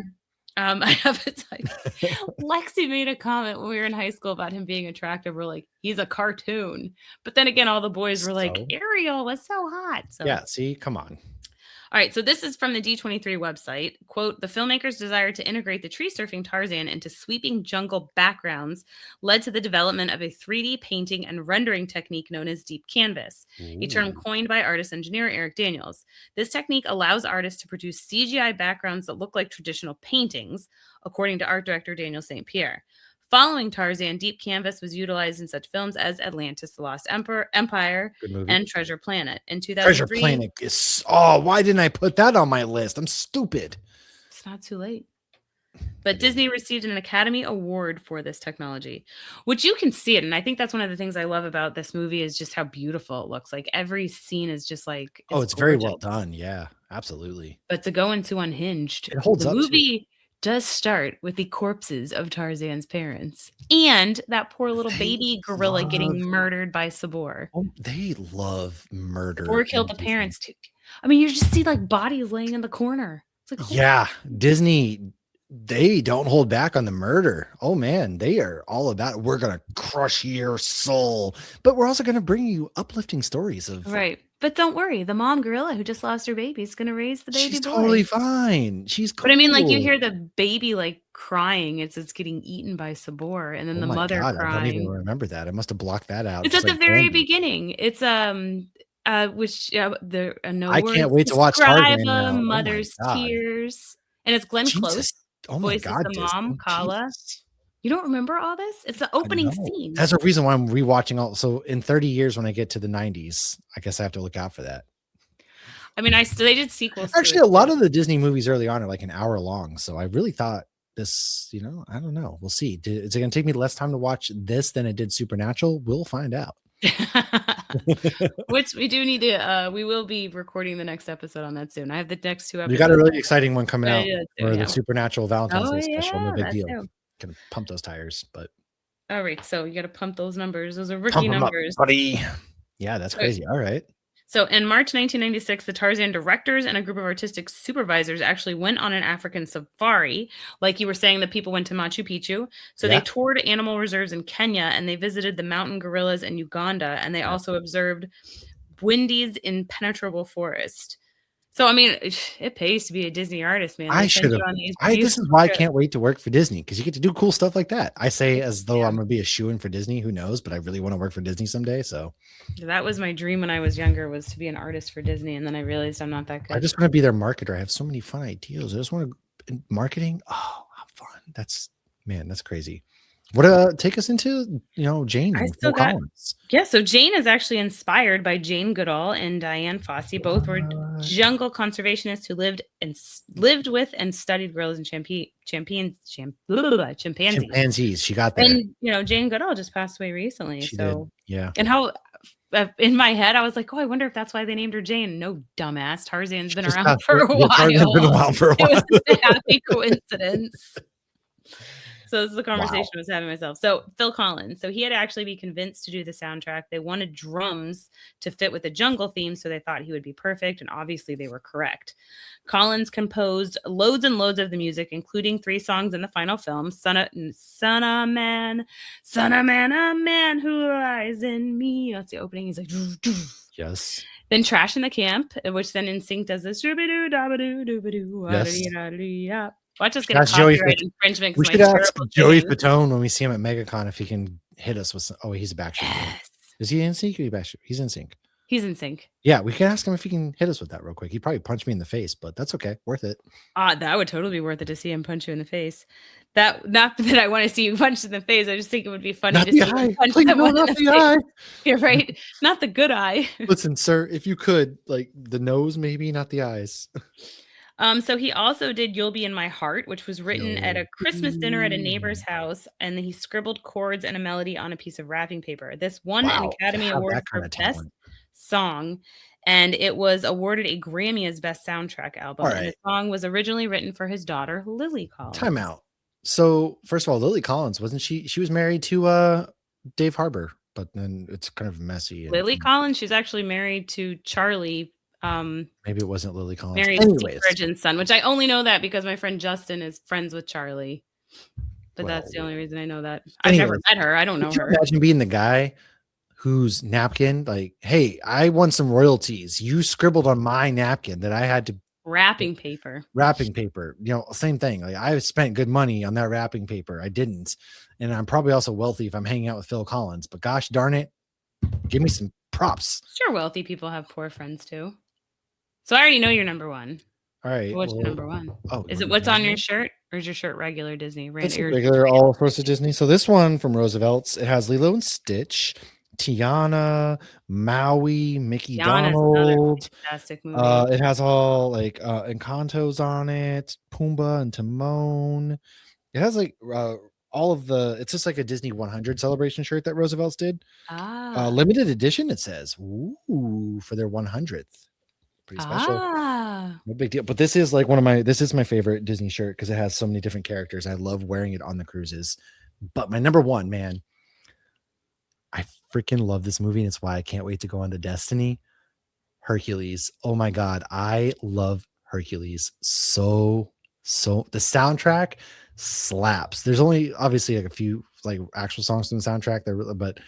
I have a type. Lexi made a comment when we were in high school about him being attractive. We're like, he's a cartoon. But then again, all the boys were like, So, Ariel was so hot. So yeah, see, come on. all right, so this is from the D23 website. Quote, the filmmakers' desire to integrate the tree surfing Tarzan into sweeping jungle backgrounds led to the development of a 3D painting and rendering technique known as deep canvas, a term Ooh, coined by artist engineer Eric Daniels. This technique allows artists to produce CGI backgrounds that look like traditional paintings, according to art director Daniel St. Pierre. Following Tarzan, deep canvas was utilized in such films as Atlantis, The Lost Empire, good movie. and Treasure Planet. In Treasure 2003, Planet is. Oh, why didn't I put that on my list? I'm stupid. it's not too late. But It is. Disney received an Academy Award for this technology, which you can see it. And I think that's one of the things I love about this movie is just how beautiful it looks. Like every scene is just like Oh, it's it's very gorgeous. well done. Yeah, absolutely. But to go into Unhinged, It holds the up too. movie does start with the corpses of Tarzan's parents and that poor little They baby gorilla love. getting murdered by Sabor. Oh, they love murder Sabor killed in the Disney. parents too. I mean, you just see like bodies laying in the corner. It's like, holy Yeah, Disney, they don't hold back on the murder. Oh man, they are all about we're gonna crush your soul, but we're also gonna bring you uplifting stories of right. But don't worry, the mom gorilla who just lost her baby is gonna raise the baby she's boy. totally fine. She's But I mean, like, you cool. hear the baby, like, crying, it's getting eaten by Sabor, and then Oh the my mother God, I don't even crying. remember that. I must have blocked that out It's just at the like very Bambi. beginning. It's, which, the no I can't words wait to watch describe Tarzan a now. Oh my mother's God. tears, and it's Glenn Close Jesus. Oh my voices God, the mom, Disney. Kala. Jesus. You don't remember all this? It's the I opening know. scene. That's a reason why I'm rewatching all. So in 30 years, when I get to the 90s, I guess I have to look out for that. I mean, they did sequels to Actually, it a lot too. of the Disney movies early on are like an hour long. So I really thought this, I don't know. We'll see. Is it going to take me less time to watch this than it did Supernatural? We'll find out. Which we do need to, we will be recording the next episode on that soon. I have the next 2 We got a episodes really exciting one coming out ready to do, for the yeah. Supernatural Valentine's Oh, Day special. No yeah, big that deal. too. Gonna pump those tires, but All right, so you got to pump those numbers. Those are rookie pump them up, numbers. buddy. Yeah, that's Okay. crazy. All right. So in March 1996, the Tarzan directors and a group of artistic supervisors actually went on an African safari. Like you were saying, that people went to Machu Picchu. So they Yeah. toured animal reserves in Kenya and they visited the mountain gorillas in Uganda. And they Yeah. also observed Wendy's impenetrable forest. So, I mean, it pays to be a Disney artist, man. I They send should have. you on these This is beautiful why I trips. can't wait to work for Disney because you get to do cool stuff like that. I say as though I'm Yeah. gonna be a shoo-in for Disney. Who knows? But I really want to work for Disney someday. So That was my dream when I was younger, was to be an artist for Disney. And then I realized I'm not that I good. just want to be their marketer. I have so many fun ideas. I just want to marketing. Oh, how fun! That's crazy. What take us into Jane I and still Phil got Collins. Yeah, so Jane is actually inspired by Jane Goodall and Diane Fossey. Both were What? jungle conservationists who lived with and studied gorillas and chimpanzees. Chimpanzees. She got there. And Jane Goodall just passed away recently. She did. So, Yeah. and how in my head, I was like, oh, I wonder if that's why they named her Jane. No, dumbass. Tarzan's been Just around passed for it. a Yeah, Tarzan's been while. around for a It was while. just a happy coincidence. So this is the conversation Wow. I was having myself. So Phil Collins. So he had to actually be convinced to do the soundtrack. They wanted drums to fit with the jungle theme, so they thought he would be perfect. And obviously they were correct. Collins composed loads and loads of the music, including 3 songs in the final film: Son of Man, a man who lies in me. That's the opening. He's like, doof, doof. Yes. Then Trash in the Camp, which then NSYNC does this. Yes. Watch us get a Ask Joey. copyright infringement We because should my ask terrible Joey singing. Fatone when we see him at MegaCon if he can hit us with some. Oh, he's a Backstreet Boy. Yes. Is he in sync? Or Backstreet? He's in sync. He's in sync. Yeah, we can ask him if he can hit us with that real quick. He'd probably punch me in the face, but that's okay. Worth it. That would totally be worth it to see him punch you in the face. Not that I want to see you punched in the face. I just think it would be funny Not to the see you eye. punch Please, no, someone in not the the face. eye. You're right. Not the good eye. Listen, sir, if you could, like the nose, maybe not the eyes. So he also did "You'll Be in My Heart," which was written at a Christmas dinner at a neighbor's house, and he scribbled chords and a melody on a piece of wrapping paper. This won an Wow, Academy to have Award that for kind of Best talent. Song, and it was awarded a Grammy as Best Soundtrack Album. All And the right, song was originally written for his daughter, Lily Collins. time out. So first of all, Lily Collins, wasn't she? She was married to Dave Harbour, but then it's kind of messy. Lily Collins, she's actually married to Charlie. Maybe it wasn't Lily Collins. Married Anyways, Steve son, which I only know that because my friend Justin is friends with Charlie. But well, that's the only reason I know that. I've never met her. I don't know could you her. imagine being the guy whose napkin, like, hey, I won some royalties. You scribbled on my napkin that I had to Wrapping paper. You know, same thing. Like I spent good money on that wrapping paper. I didn't, and I'm probably also wealthy if I'm hanging out with Phil Collins. But gosh darn it, give me some props. Sure, wealthy people have poor friends too. So I already know you're number one. All right, What's your number one? Oh, is it what's on your shirt, or is your shirt regular Disney? It's regular, all sorts of Disney. So this one from Roosevelt's, it has Lilo and Stitch, Tiana, Maui, Mickey Donald. Fantastic movie. It has all like Encantos on it, Pumbaa and Timon. It has like all of the. It's just like a Disney 100 celebration shirt that Roosevelt's did. Limited edition. It says, "Ooh," for their 100th. Pretty special. No big deal. But this is like this is my favorite Disney shirt because it has so many different characters. I love wearing it on the cruises. But my number one, man, I freaking love this movie, and it's why I can't wait to go on to Destiny. Hercules. Oh my God. I love Hercules so the soundtrack slaps. There's only obviously like a few like actual songs from the soundtrack there, but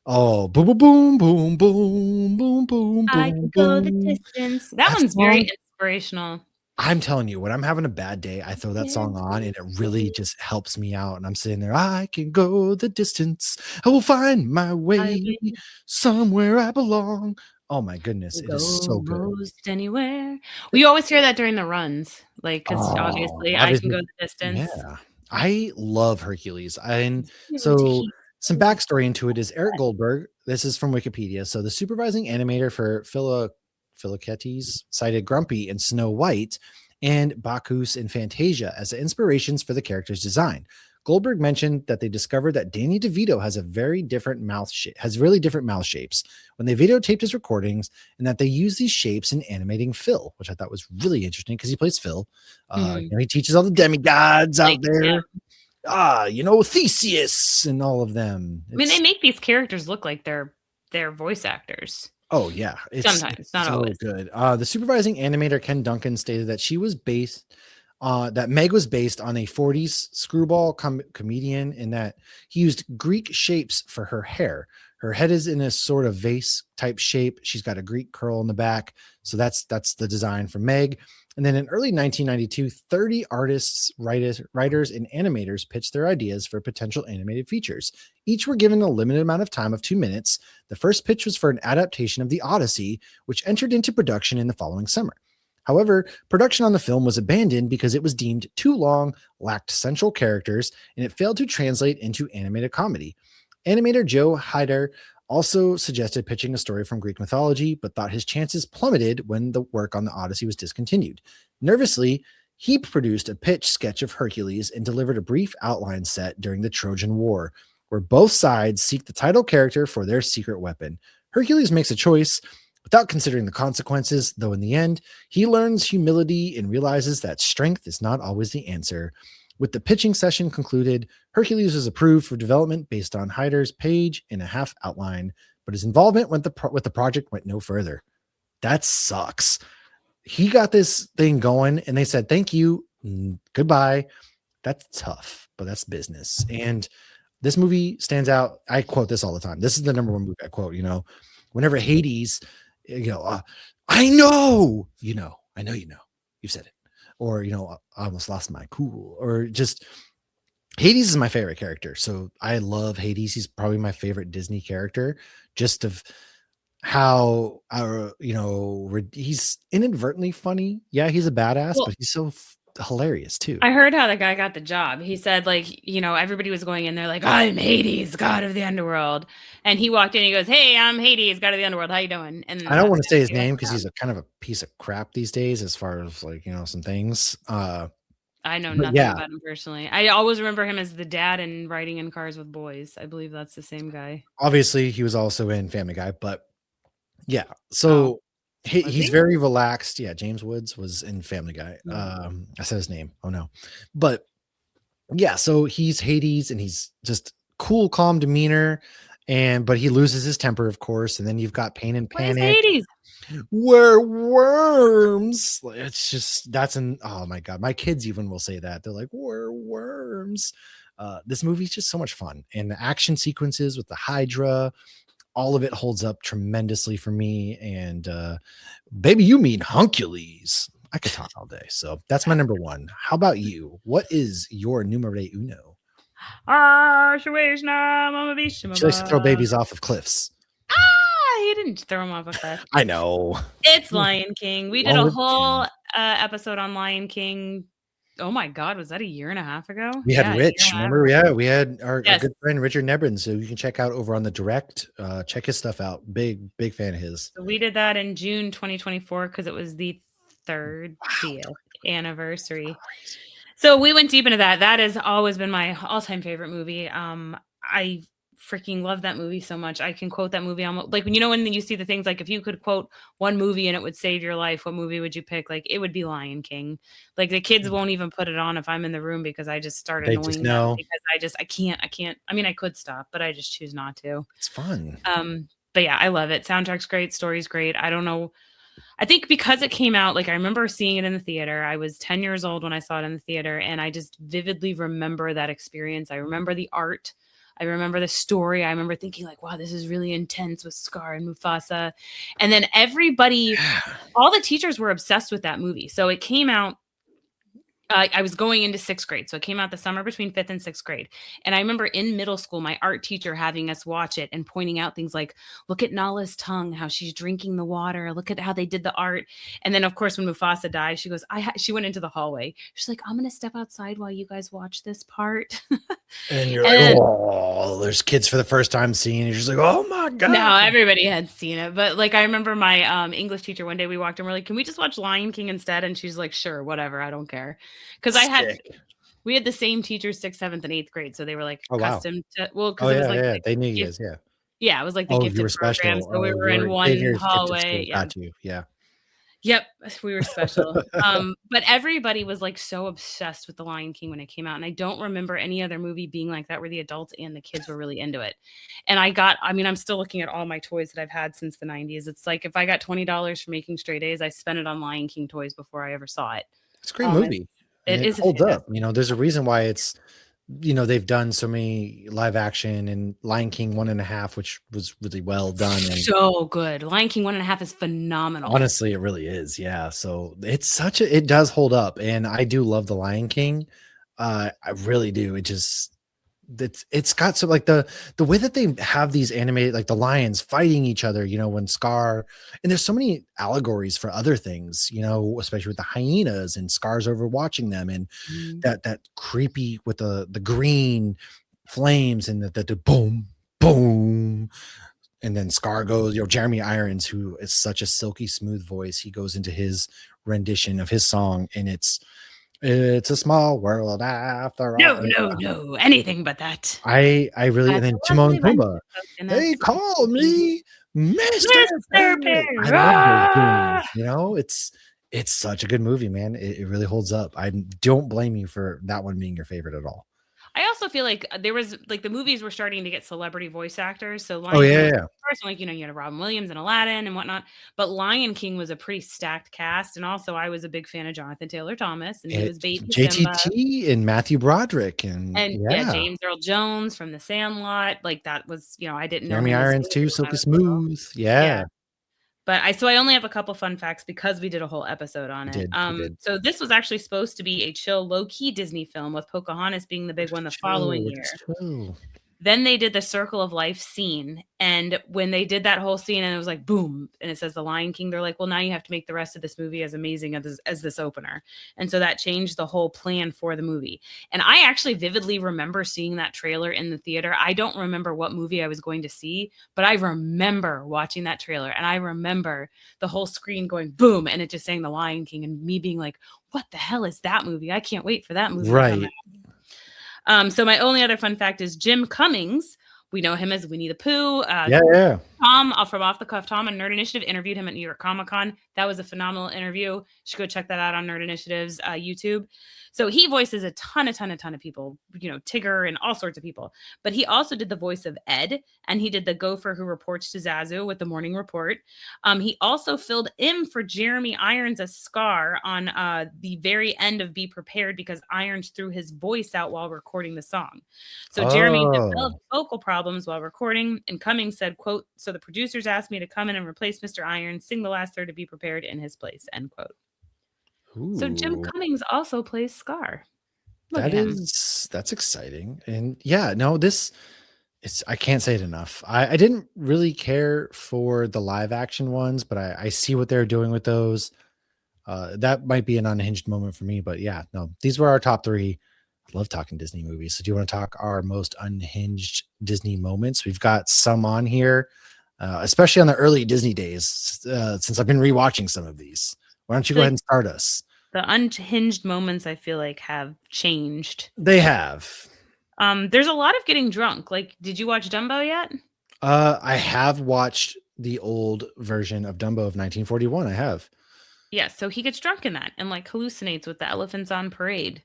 oh, boom, boom, boom, boom, boom, boom, boom. I can go the distance. That one's very inspirational. I'm telling you, when I'm having a bad day, I throw that song on and it really just helps me out. And I'm sitting there, I can go the distance. I will find my way somewhere I belong. Oh my goodness, it is so good. Most anywhere. We always hear that during the runs, like because obviously I can go the distance. Yeah, I love Hercules, and so some backstory into it is Eric Goldberg. This is from Wikipedia. So the supervising animator for Philoctetes cited Grumpy and Snow White and Bacchus and Fantasia as the inspirations for the character's design. Goldberg mentioned that they discovered that Danny DeVito has really different mouth shapes when they videotaped his recordings, and that they use these shapes in animating Phil, which I thought was really interesting because he plays Phil. You know, he teaches all the demigods out there. You know, Theseus and all of them. I mean, they make these characters look like they're voice actors. Oh yeah, Sometimes, not so always. Good. The supervising animator Ken Duncan stated that that Meg was based on a 40s screwball comedian, in that he used Greek shapes for her hair. Her head is in a sort of vase type shape. She's got a Greek curl in the back. So that's the design for Meg. And then in early 1992, 30 artists, writers, and animators pitched their ideas for potential animated features. Each were given a limited amount of time of 2 minutes. The first pitch was for an adaptation of The Odyssey, which entered into production in the following summer. However, production on the film was abandoned because it was deemed too long, lacked central characters, and it failed to translate into animated comedy. Animator Joe Hyder also suggested pitching a story from Greek mythology, but thought his chances plummeted when the work on the Odyssey was discontinued. Nervously, he produced a pitch sketch of Hercules and delivered a brief outline set during the Trojan War, where both sides seek the title character for their secret weapon. Hercules makes a choice without considering the consequences, though in the end, he learns humility and realizes that strength is not always the answer. With the pitching session concluded, Hercules was approved for development based on Hyder's page-and-a-half outline, but his involvement with the project went no further. That sucks. He got this thing going, and they said, thank you, goodbye. That's tough, but that's business. And this movie stands out. I quote this all the time. This is the number one movie I quote, whenever Hades, I know, I know, you've said it. Or, I almost lost my cool. Or just Hades is my favorite character. So I love Hades. He's probably my favorite Disney character, just of how, he's inadvertently funny. Yeah, he's a badass, but he's so hilarious too. I heard how the guy got the job. He said, everybody was going in there like, I'm Hades, god of the underworld. And he walked in, he goes, hey, I'm Hades, god of the underworld. How you doing? And I don't want to say his name because he's a kind of a piece of crap these days as far as some things. I know nothing about him personally. I always remember him as the dad in Riding in Cars with Boys. I believe that's the same guy. Obviously, he was also in Family Guy, but yeah. So he's very relaxed. Yeah, James Woods was in Family Guy. I said his name. Oh no. But yeah, so he's Hades and he's just cool, calm demeanor. But he loses his temper, of course. And then you've got Pain and Panic. Where's Hades? We're worms. It's just oh my god, my kids even will say that. They're like, we're worms. This movie's just so much fun, and the action sequences with the Hydra, all of it holds up tremendously for me. And baby, you mean Huncules. I could talk all day. So that's my number one. How about you? What is your numero uno? She likes to throw babies off of cliffs. He didn't throw him off a cliff. I know. It's Lion King. We did a whole episode on Lion King. Oh my God, was that a year and a half ago? We had Rich. Remember? Yeah, we had our good friend Richard Nebrin. So you can check out over on the direct. Check his stuff out. Big fan of his. So we did that in June 2024 because it was the 30th anniversary. So we went deep into that. That has always been my all-time favorite movie. I freaking love that movie so much. I can quote that movie almost like when you see the things like if you could quote one movie and it would save your life, what movie would you pick? Like it would be Lion King. Like the kids won't even put it on if I'm in the room because I just start annoying them because I can't. I mean, I could stop, but I just choose not to. It's fun. But yeah, I love it. Soundtrack's great, story's great. I don't know. I think because it came out, like I remember seeing it in the theater. I was 10 years old when I saw it in the theater, and I just vividly remember that experience. I remember the art. I remember the story. I remember thinking like, wow, this is really intense with Scar and Mufasa. And then all the teachers were obsessed with that movie. So it came out. I was going into 6th grade. So it came out the summer between 5th and 6th grade. And I remember in middle school, my art teacher having us watch it and pointing out things like, look at Nala's tongue, how she's drinking the water. Look at how they did the art. And then, of course, when Mufasa died, she goes, she went into the hallway. She's like, I'm going to step outside while you guys watch this part. And you're like, oh, there's kids for the first time seeing it. You're just like, oh my God. No, everybody had seen it. But like, I remember my English teacher one day we walked in, we're like, can we just watch Lion King instead? And she's like, sure, whatever. I don't care. Because we had the same teachers 6th, 7th, and 8th grade. So they were like accustomed to, because it was like, they knew you guys. Yeah. Yeah. It was like the gifted program. So we were in one hallway. Yeah. Got you. Yeah. Yep, we were special. But everybody was like so obsessed with The Lion King when it came out. And I don't remember any other movie being like that where the adults and the kids were really into it. And I'm still looking at all my toys that I've had since the 90s. It's like if I got $20 for Making Straight A's, I spent it on Lion King toys before I ever saw it. It's a great movie. It holds up. There's a reason why it's, they've done so many live action, and Lion King 1.5, which was really well done. And so good. Lion King 1.5 is phenomenal. Honestly, it really is. Yeah. So it does hold up. And I do love the Lion King. I really do. It's got some like the way that they have these animated, like the lions fighting each other, when Scar, and there's so many allegories for other things, especially with the hyenas and Scar's over watching them, and that creepy with the green flames and the boom, boom. And then Scar goes, Jeremy Irons, who is such a silky smooth voice, he goes into his rendition of his song, and it's a small world after all. No, anything but that. I really, and then Timon and Pumbaa, they call me Mr. Mr. Big. I Big. love those Ah! booms. It's such a good movie, man. It really holds up. I don't blame you for that one being your favorite at all. I also feel like there was like the movies were starting to get celebrity voice actors. So Oh Lion King yeah, was yeah. first, like you had Robin Williams and Aladdin and whatnot. But Lion King was a pretty stacked cast, and also I was a big fan of Jonathan Taylor Thomas, and he was Baby Simba. JTT and Matthew Broderick and And yeah, yeah, James Earl Jones from The Sandlot. Like that was, I didn't know Jeremy him as Irons Snoopy too, when I Silky was little. Smooth. Yeah, Yeah. But I only have a couple fun facts because we did a whole episode on you it. did. You did. So this was actually supposed to be a chill, low-key Disney film with Pocahontas being the big one the following What is year. chill? Then they did the Circle of Life scene, and when they did that whole scene and it was like boom, and it says The Lion King, they're like, well, now you have to make the rest of this movie as amazing as this opener. And so that changed the whole plan for the movie. And I actually vividly remember seeing that trailer in the theater. I don't remember what movie I was going to see, but I remember watching that trailer, and I remember the whole screen going boom, and it just saying The Lion King, and me being like, what the hell is that movie? I can't wait for that movie to come out. Right. So my only other fun fact is Jim Cummings. We know him as Winnie the Pooh. Yeah. Tom from Off the Cuff Tom on Nerd Initiative interviewed him at New York Comic Con. That was a phenomenal interview. You should go check that out on Nerd Initiative's YouTube. So he voices a ton of people, Tigger and all sorts of people. But he also did the voice of Ed, and he did the gopher who reports to Zazu with the morning report. He also filled in for Jeremy Irons as Scar on the very end of Be Prepared because Irons threw his voice out while recording the song. So Jeremy developed vocal problems while recording, and Cummings said, quote, so the producers asked me to come in and replace Mr. Irons, sing the last third to Be Prepared in his place, end quote. Ooh, So Jim Cummings also plays Scar. Look at him. that's exciting. And yeah, no, I can't say it enough. I didn't really care for the live action ones, but I see what they're doing with those. That might be an unhinged moment for me, but yeah, no, these were our top three. I love talking Disney movies. So do you want to talk our most unhinged Disney moments? We've got some on here, especially on the early Disney days, since I've been rewatching some of these. Why don't you go ahead and start us? The unhinged moments I feel like have changed. They have. There's a lot of getting drunk. Like, did you watch Dumbo yet? I have watched the old version of Dumbo of 1941. I have. Yeah, so he gets drunk in that and like hallucinates with the elephants on parade.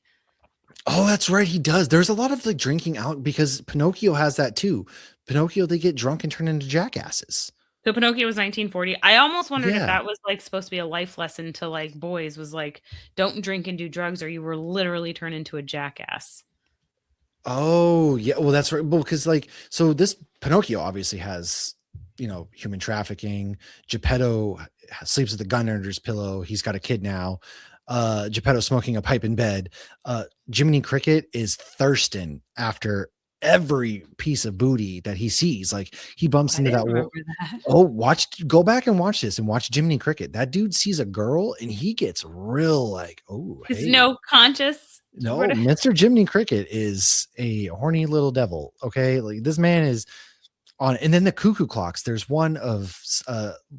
Oh, that's right. He does. There's a lot of like drinking out because Pinocchio has that too. Pinocchio, they get drunk and turn into jackasses. So Pinocchio was 1940. I almost wondered if Yeah. that was like supposed to be a life lesson to like boys, was like, don't drink and do drugs or you will literally turn into a jackass. Oh, yeah. Well, that's right. Well, because like, so this Pinocchio obviously has, human trafficking. Geppetto sleeps with a gun under his pillow. He's got a kid now. Geppetto smoking a pipe in bed. Jiminy Cricket is thirsting after every piece of booty that he sees. Like he bumps into that wall. Go back and watch this and watch Jiminy Cricket. That dude sees a girl and he gets real like, oh, There's hey. no conscious. No, Mr. Jiminy Cricket is a horny little devil. Okay. Like this man is on, and then the cuckoo clocks. There's one of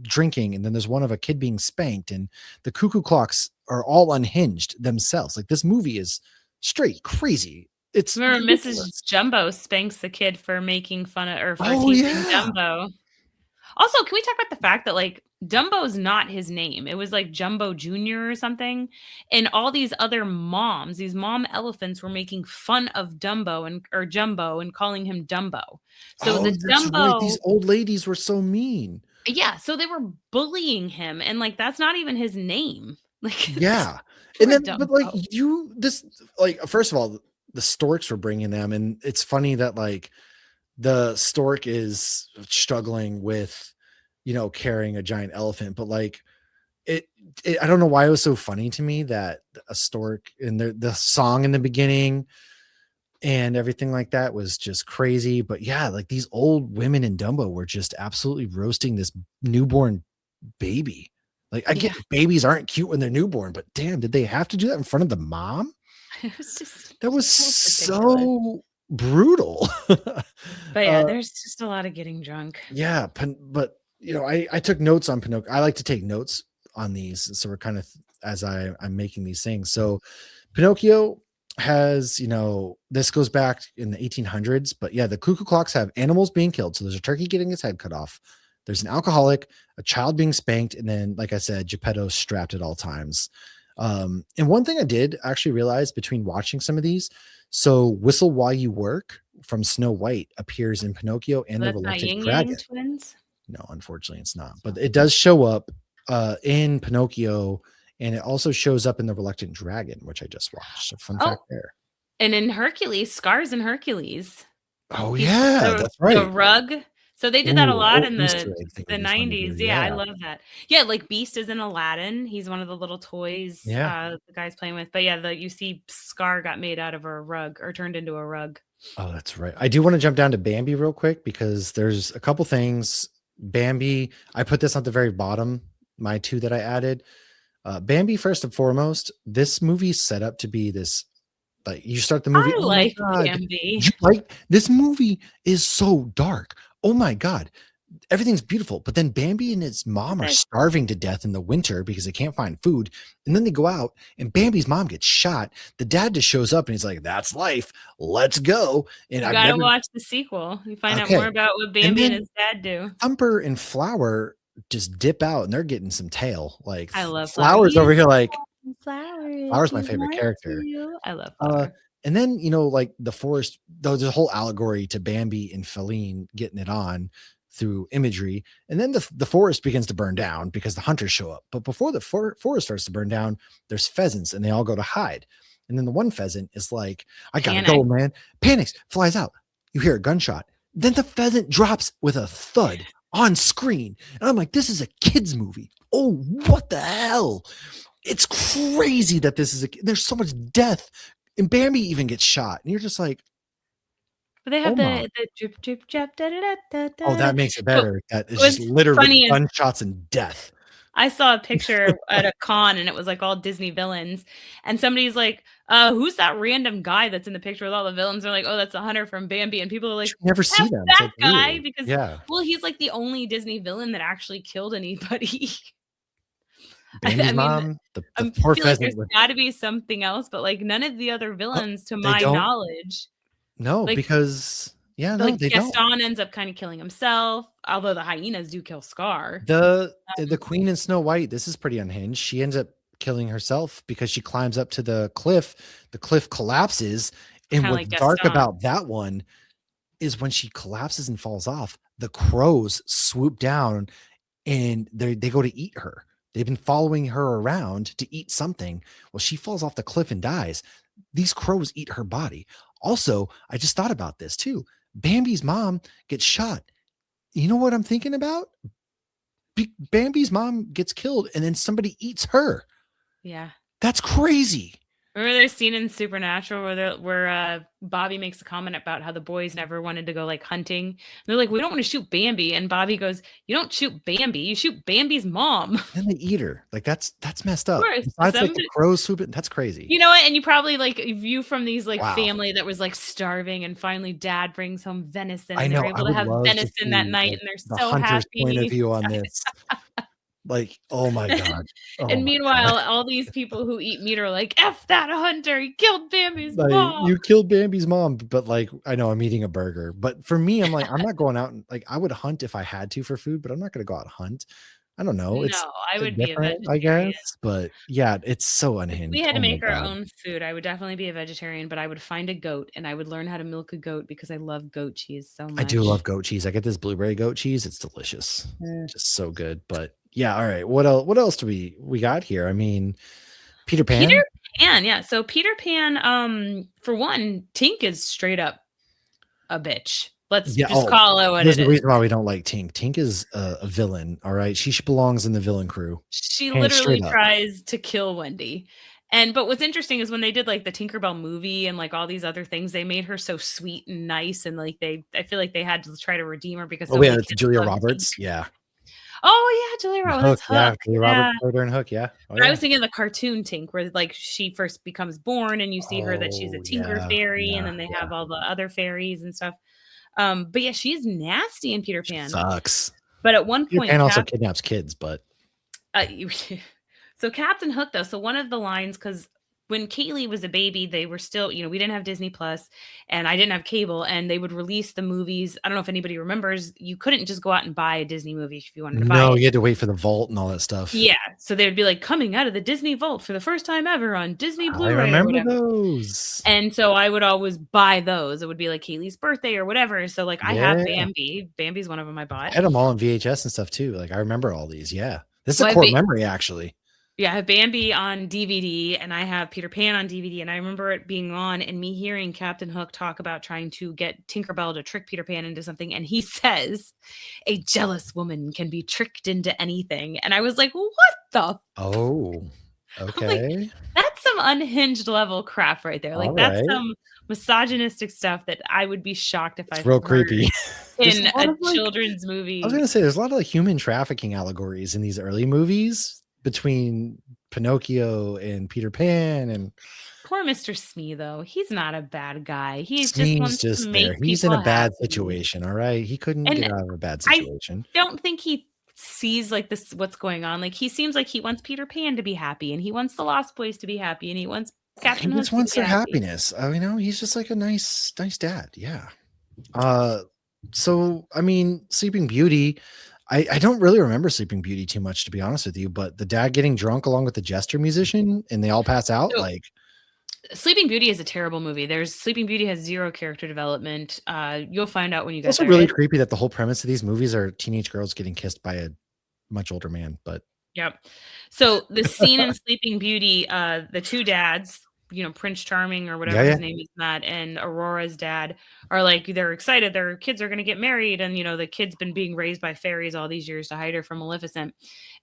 drinking, and then there's one of a kid being spanked, and the cuckoo clocks are all unhinged themselves. Like this movie is straight crazy. It's Remember ridiculous. Mrs. Jumbo spanks the kid for making fun of or for Oh, teasing yeah. Dumbo. Also, can we talk about the fact that like Dumbo's not his name? It was like Jumbo Jr. or something. And all these other moms, these mom elephants were making fun of Dumbo or Jumbo and calling him Dumbo. So the That's Dumbo, right. These old ladies were so mean. yeah, so they were bullying him and like that's not even his name. Like Yeah. And then Dumbo. but like first of all, the storks were bringing them, and it's funny that like the stork is struggling with, carrying a giant elephant, but like it I don't know why it was so funny to me that a stork and the song in the beginning and everything like that was just crazy. But yeah, like these old women in Dumbo were just absolutely roasting this newborn baby. Like I get babies aren't cute when they're newborn, but damn, did they have to do that in front of the mom? It was just That was so so brutal. But yeah, there's just a lot of getting drunk. Yeah, but I took notes on Pinocchio. I like to take notes on these, so we're kind of as I'm making these things. So Pinocchio has, this goes back in the 1800s, but yeah, the cuckoo clocks have animals being killed. So there's a turkey getting its head cut off. There's an alcoholic, a child being spanked, and then, like I said, Geppetto strapped at all times. And one thing I did actually realize between watching some of these, so "Whistle While You Work" from Snow White appears in Pinocchio and the That's not Reluctant Yin Yang Dragon. Twins. No, unfortunately, it's not. But it does show up in Pinocchio, and it also shows up in the Reluctant Dragon, which I just watched. So fun fact Oh, there. and in Hercules, Scar's in Hercules. Oh He's yeah, the that's right. rug. So they did that a Ooh, a lot little in Easter egg thing the would be fun to do. 90s. Yeah, I Yeah, love that. Yeah, like Beast is in Aladdin. He's one of the little toys yeah. the guy's playing with. But yeah, you see Scar got made out of a rug or turned into a rug. Oh, that's right. I do want to jump down to Bambi real quick because there's a couple things. Bambi, I put this at the very bottom, my two that I added. Bambi, first and foremost, this movie's set up to be this. Like you start the movie, I oh my like god, Bambi. you like this movie is so dark. Oh my god, everything's beautiful, but then Bambi and his mom are But starving to death in the winter because they can't find food. And then they go out and Bambi's mom gets shot. The dad just shows up and he's like, "That's life. Let's go." And you I've gotta never watch the sequel. You find out more okay. about what And Bambi and then his dad do. Thumper and Flower just dip out and they're getting some tail. Like I love Flower. Flowers You over here, like Flower if Flower's my you favorite want character. to. I love Uh, Flower. and then like the forest, there's a whole allegory to Bambi and Feline getting it on through imagery, and then the forest begins to burn down because the hunters show up. But before the forest starts to burn down, there's pheasants, and they all go to hide. And then the one pheasant is like, "I gotta go, man!" Panics, flies out. You hear a gunshot. Then the pheasant drops with a thud on screen, and I'm like, "This is a kids movie." Oh, what the hell? It's crazy that this is there's so much death. And Bambi even gets shot. And you're just like, But they oh have my. the drip, drip, drop, da, da, da, da, Oh, da, da. that makes it So better. That is what's just littered with funny is gunshots and death. I saw a picture at a con and it was like all Disney villains. And somebody's like, who's that random guy that's in the picture with all the villains? They're like, oh, that's a hunter from Bambi. And people are like, You never see F them. It's that like guy weird. because, Yeah. well, he's like the only Disney villain that actually killed anybody. Bambi's I mean, mom, the I poor feel like pheasant there's with got to be something else, but like none of the other oh, villains, to they my don't knowledge, no, like because yeah, no, like they don't. Gaston ends up kind of killing himself, although the hyenas do kill Scar. The queen in Snow White, this is pretty unhinged. She ends up killing herself because she climbs up to the cliff. The cliff collapses. And Kind of what's like dark Gaston. about that one is when she collapses and falls off, the crows swoop down and they go to eat her. They've been following her around to eat something. Well, she falls off the cliff and dies. These crows eat her body. Also, I just thought about this too. Bambi's mom gets shot. You know what I'm thinking about? Bambi's mom gets killed and then somebody eats her. Yeah. That's crazy. Remember there's scene in Supernatural where Bobby makes a comment about how the boys never wanted to go like hunting. And they're like, we don't want to shoot Bambi. And Bobby goes, you don't shoot Bambi, you shoot Bambi's mom. And they eat her. Like that's messed up. Of course. Besides like the crows swooping, that's crazy. You know what? And you probably like view from these like Wow. family that was like starving, and finally dad brings home venison, I and know. they're I able to would have love to venison that see night, like and they're the so hunter's point of happy. view on this. Like, oh my god. Oh And my meanwhile, god. all these people who eat meat are like, F that hunter, he killed Bambi's Like mom. you killed Bambi's mom, but like I know I'm eating a burger. But for me, I'm like, I'm not going out and like I would hunt if I had to for food, but I'm not gonna go out and hunt. I don't know. It's No, I would be a different, I vegetarian. guess. But yeah, it's so If unhinged. we had to Oh my make our god. own food, I would definitely be a vegetarian, but I would find a goat and I would learn how to milk a goat because I love goat cheese so I do much. love goat cheese. I get this blueberry goat cheese. It's delicious. Mm. Just so good. But yeah, all right. What else do we got here? I mean, Peter Pan. Peter Pan, yeah. So Peter Pan, for one, Tink is straight up a bitch. Let's Yeah. just Oh, call it what there's it a is. reason why we don't like Tink. Tink is a villain. All right. She belongs in the villain crew. She Hands literally straight up. tries to kill Wendy. But what's interesting is when they did like the Tinkerbell movie and like all these other things, they made her so sweet and nice, and like I feel like they had to try to redeem her because Oh, so yeah, many it's kids Julia love Roberts. Tink. Yeah. Oh yeah, Julia Roberts. Hook. That's Yeah. Hook. Julia Yeah. Roberts played her in Hook. Yeah. Oh, I yeah. was thinking of the cartoon Tink, where like she first becomes born and you see her that she's a Oh, Tinker yeah. fairy, and Yeah. then they Yeah. have all the other fairies and stuff. But yeah, she's nasty in Peter She Pan. sucks. But at one Peter point, Pan also kidnaps kids, but uh, so Captain Hook, though, so one of the lines, because when Kaylee was a baby, they were still, we didn't have Disney Plus and I didn't have cable, and they would release the movies. I don't know if anybody remembers, you couldn't just go out and buy a Disney movie if you wanted to buy No, it. you had to wait for the vault and all that stuff. Yeah. So they would be like coming out of the Disney Vault for the first time ever on Disney I Blu-ray or remember whatever. those. And so I would always buy those. It would be like Kaylee's birthday or whatever. So like I have Yeah. Bambi. Bambi's one of them I I bought. had them all on VHS and stuff too. Like I remember all these. Yeah. This is So a core memory actually. Yeah, I have Bambi on DVD and I have Peter Pan on DVD. And I remember it being on and me hearing Captain Hook talk about trying to get Tinkerbell to trick Peter Pan into something. And he says, a jealous woman can be tricked into anything. And I was like, what the? Oh, okay. Like, that's some unhinged level crap right there. Like, All that's right. some misogynistic stuff that I would be shocked if It's I real heard creepy. in There's a lot a of, like, children's I was movie. gonna say there's a lot of like human trafficking allegories in these early movies between Pinocchio and Peter Pan, and Poor Mr. Smee, though. He's not a bad guy. He just Smee's wants to just there. make He's in a people bad happy. situation. All right. He couldn't And get out of a bad I situation. don't think he sees like this what's going on. Like he seems like he wants Peter Pan to be happy and he wants the Lost Boys to be happy and he wants He Captain Hook just to wants be their happy. happiness. He's just like a nice dad. Yeah. Uh so I mean, Sleeping Beauty, I don't really remember Sleeping Beauty too much, to be honest with you, but the dad getting drunk along with the jester musician and they all pass out, So like Sleeping Beauty is a terrible movie. Sleeping Beauty has zero character development. You'll find out when you it's get also there. really creepy that the whole premise of these movies are teenage girls getting kissed by a much older man, but Yep. So the scene in Sleeping Beauty, the two dads, Prince Charming or whatever yeah. his name is, Matt, and Aurora's dad are like, they're excited. Their kids are going to get married. And, the kid's been being raised by fairies all these years to hide her from Maleficent.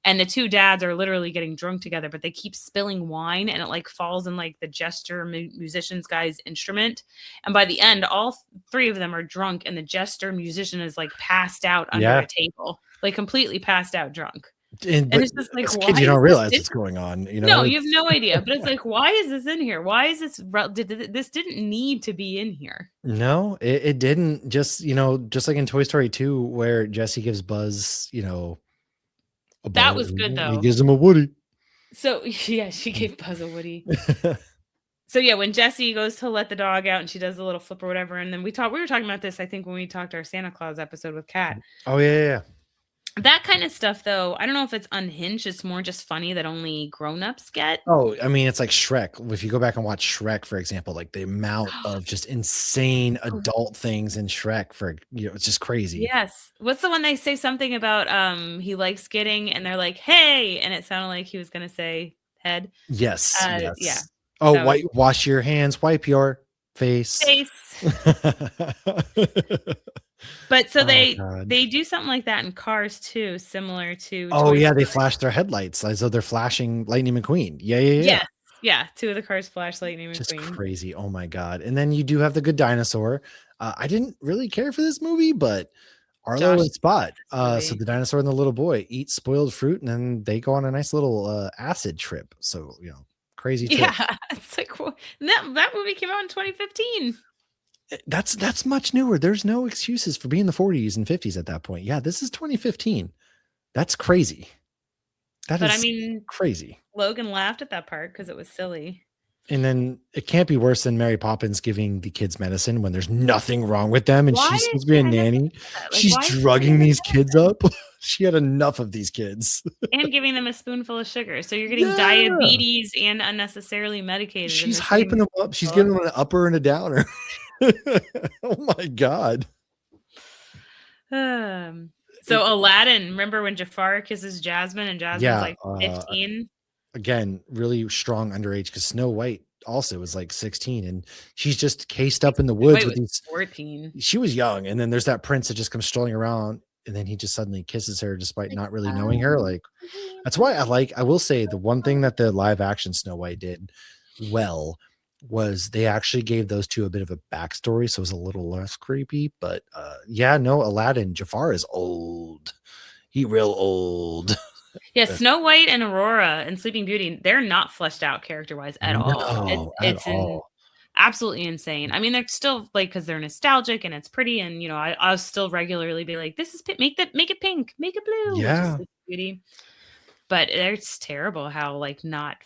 And the two dads are literally getting drunk together, but they keep spilling wine and it like falls in like the jester musician's guy's instrument. And by the end, all three of them are drunk and the jester musician is like passed out under Yeah. a table, like completely passed out drunk. And It's just like, as a why kid, you don't is realize this what's going on, No, you have no idea, but it's like, why is this in here? Why is this this didn't need to be in here. No, it didn't. Just just like in Toy Story 2, where Jesse gives Buzz, a That ball. was good, He though. gives him a Woody. So, yeah, she gave Buzz a Woody. So, yeah, when Jessie goes to let the dog out and she does a little flip or whatever, and then we were talking about this, I think, when we talked our Santa Claus episode with Kat. Oh, yeah. That kind of stuff, though, I don't know if it's unhinged. It's more just funny that only grown-ups get. Oh, I mean, it's like Shrek. If you go back and watch Shrek, for example, like the amount of just insane adult things in Shrek it's just crazy. Yes. What's the one they say something about he likes getting and they're like, hey, and it sounded like he was gonna say head. Yes. Yeah. Oh, wash your hands, wipe your face. But so God. they do something like that in Cars too, similar to Oh Toy yeah, Story. they flash their headlights as though they're flashing Lightning McQueen. Yeah. Yes. Yeah, two of the cars flash Lightning Just McQueen. crazy. Oh my God. And then you do have the Good Dinosaur. I didn't really care for this movie, but Arlo and Spot. So the dinosaur and the little boy eat spoiled fruit and then they go on a nice little acid trip. So, crazy trip. Yeah. It's like that movie came out in 2015. That's much newer. There's no excuses for being the 40s and 50s at that point. Yeah, this is 2015. That's crazy. But I mean, crazy. Logan laughed at that part because it was silly. And then it can't be worse than Mary Poppins giving the kids medicine when there's nothing wrong with them. And she's supposed to be a nanny. Like, she's drugging these kids up. She had enough of these kids. And giving them a spoonful of sugar. So you're getting diabetes and unnecessarily medicated. She's hyping them up. She's giving them an upper and a downer. Oh my God. So Aladdin, remember when Jafar kisses Jasmine and Jasmine's like 15? Again, really strong underage because Snow White also was like 16 and she's just cased up in the woods with these 14. She was young, and then there's that prince that just comes strolling around and then he just suddenly kisses her despite not really knowing her. Like, that's why I will say the one thing that the live action Snow White did well was they actually gave those two a bit of a backstory, so it was a little less creepy. But Aladdin, Jafar is old. He real old. Yeah, Snow White and Aurora and Sleeping Beauty, they're not fleshed out character-wise at all. It's absolutely insane. I mean, they're still like, because they're nostalgic and it's pretty, and I'll still regularly be like, this is make it pink, make it blue. Yeah. Beauty. But it's terrible how like not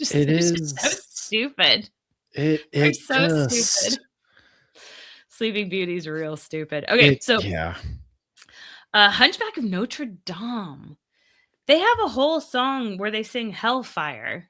it is stupid. They're it so just stupid. Sleeping Beauty's real stupid. Okay, it so yeah. Hunchback of Notre Dame. They have a whole song where they sing Hellfire.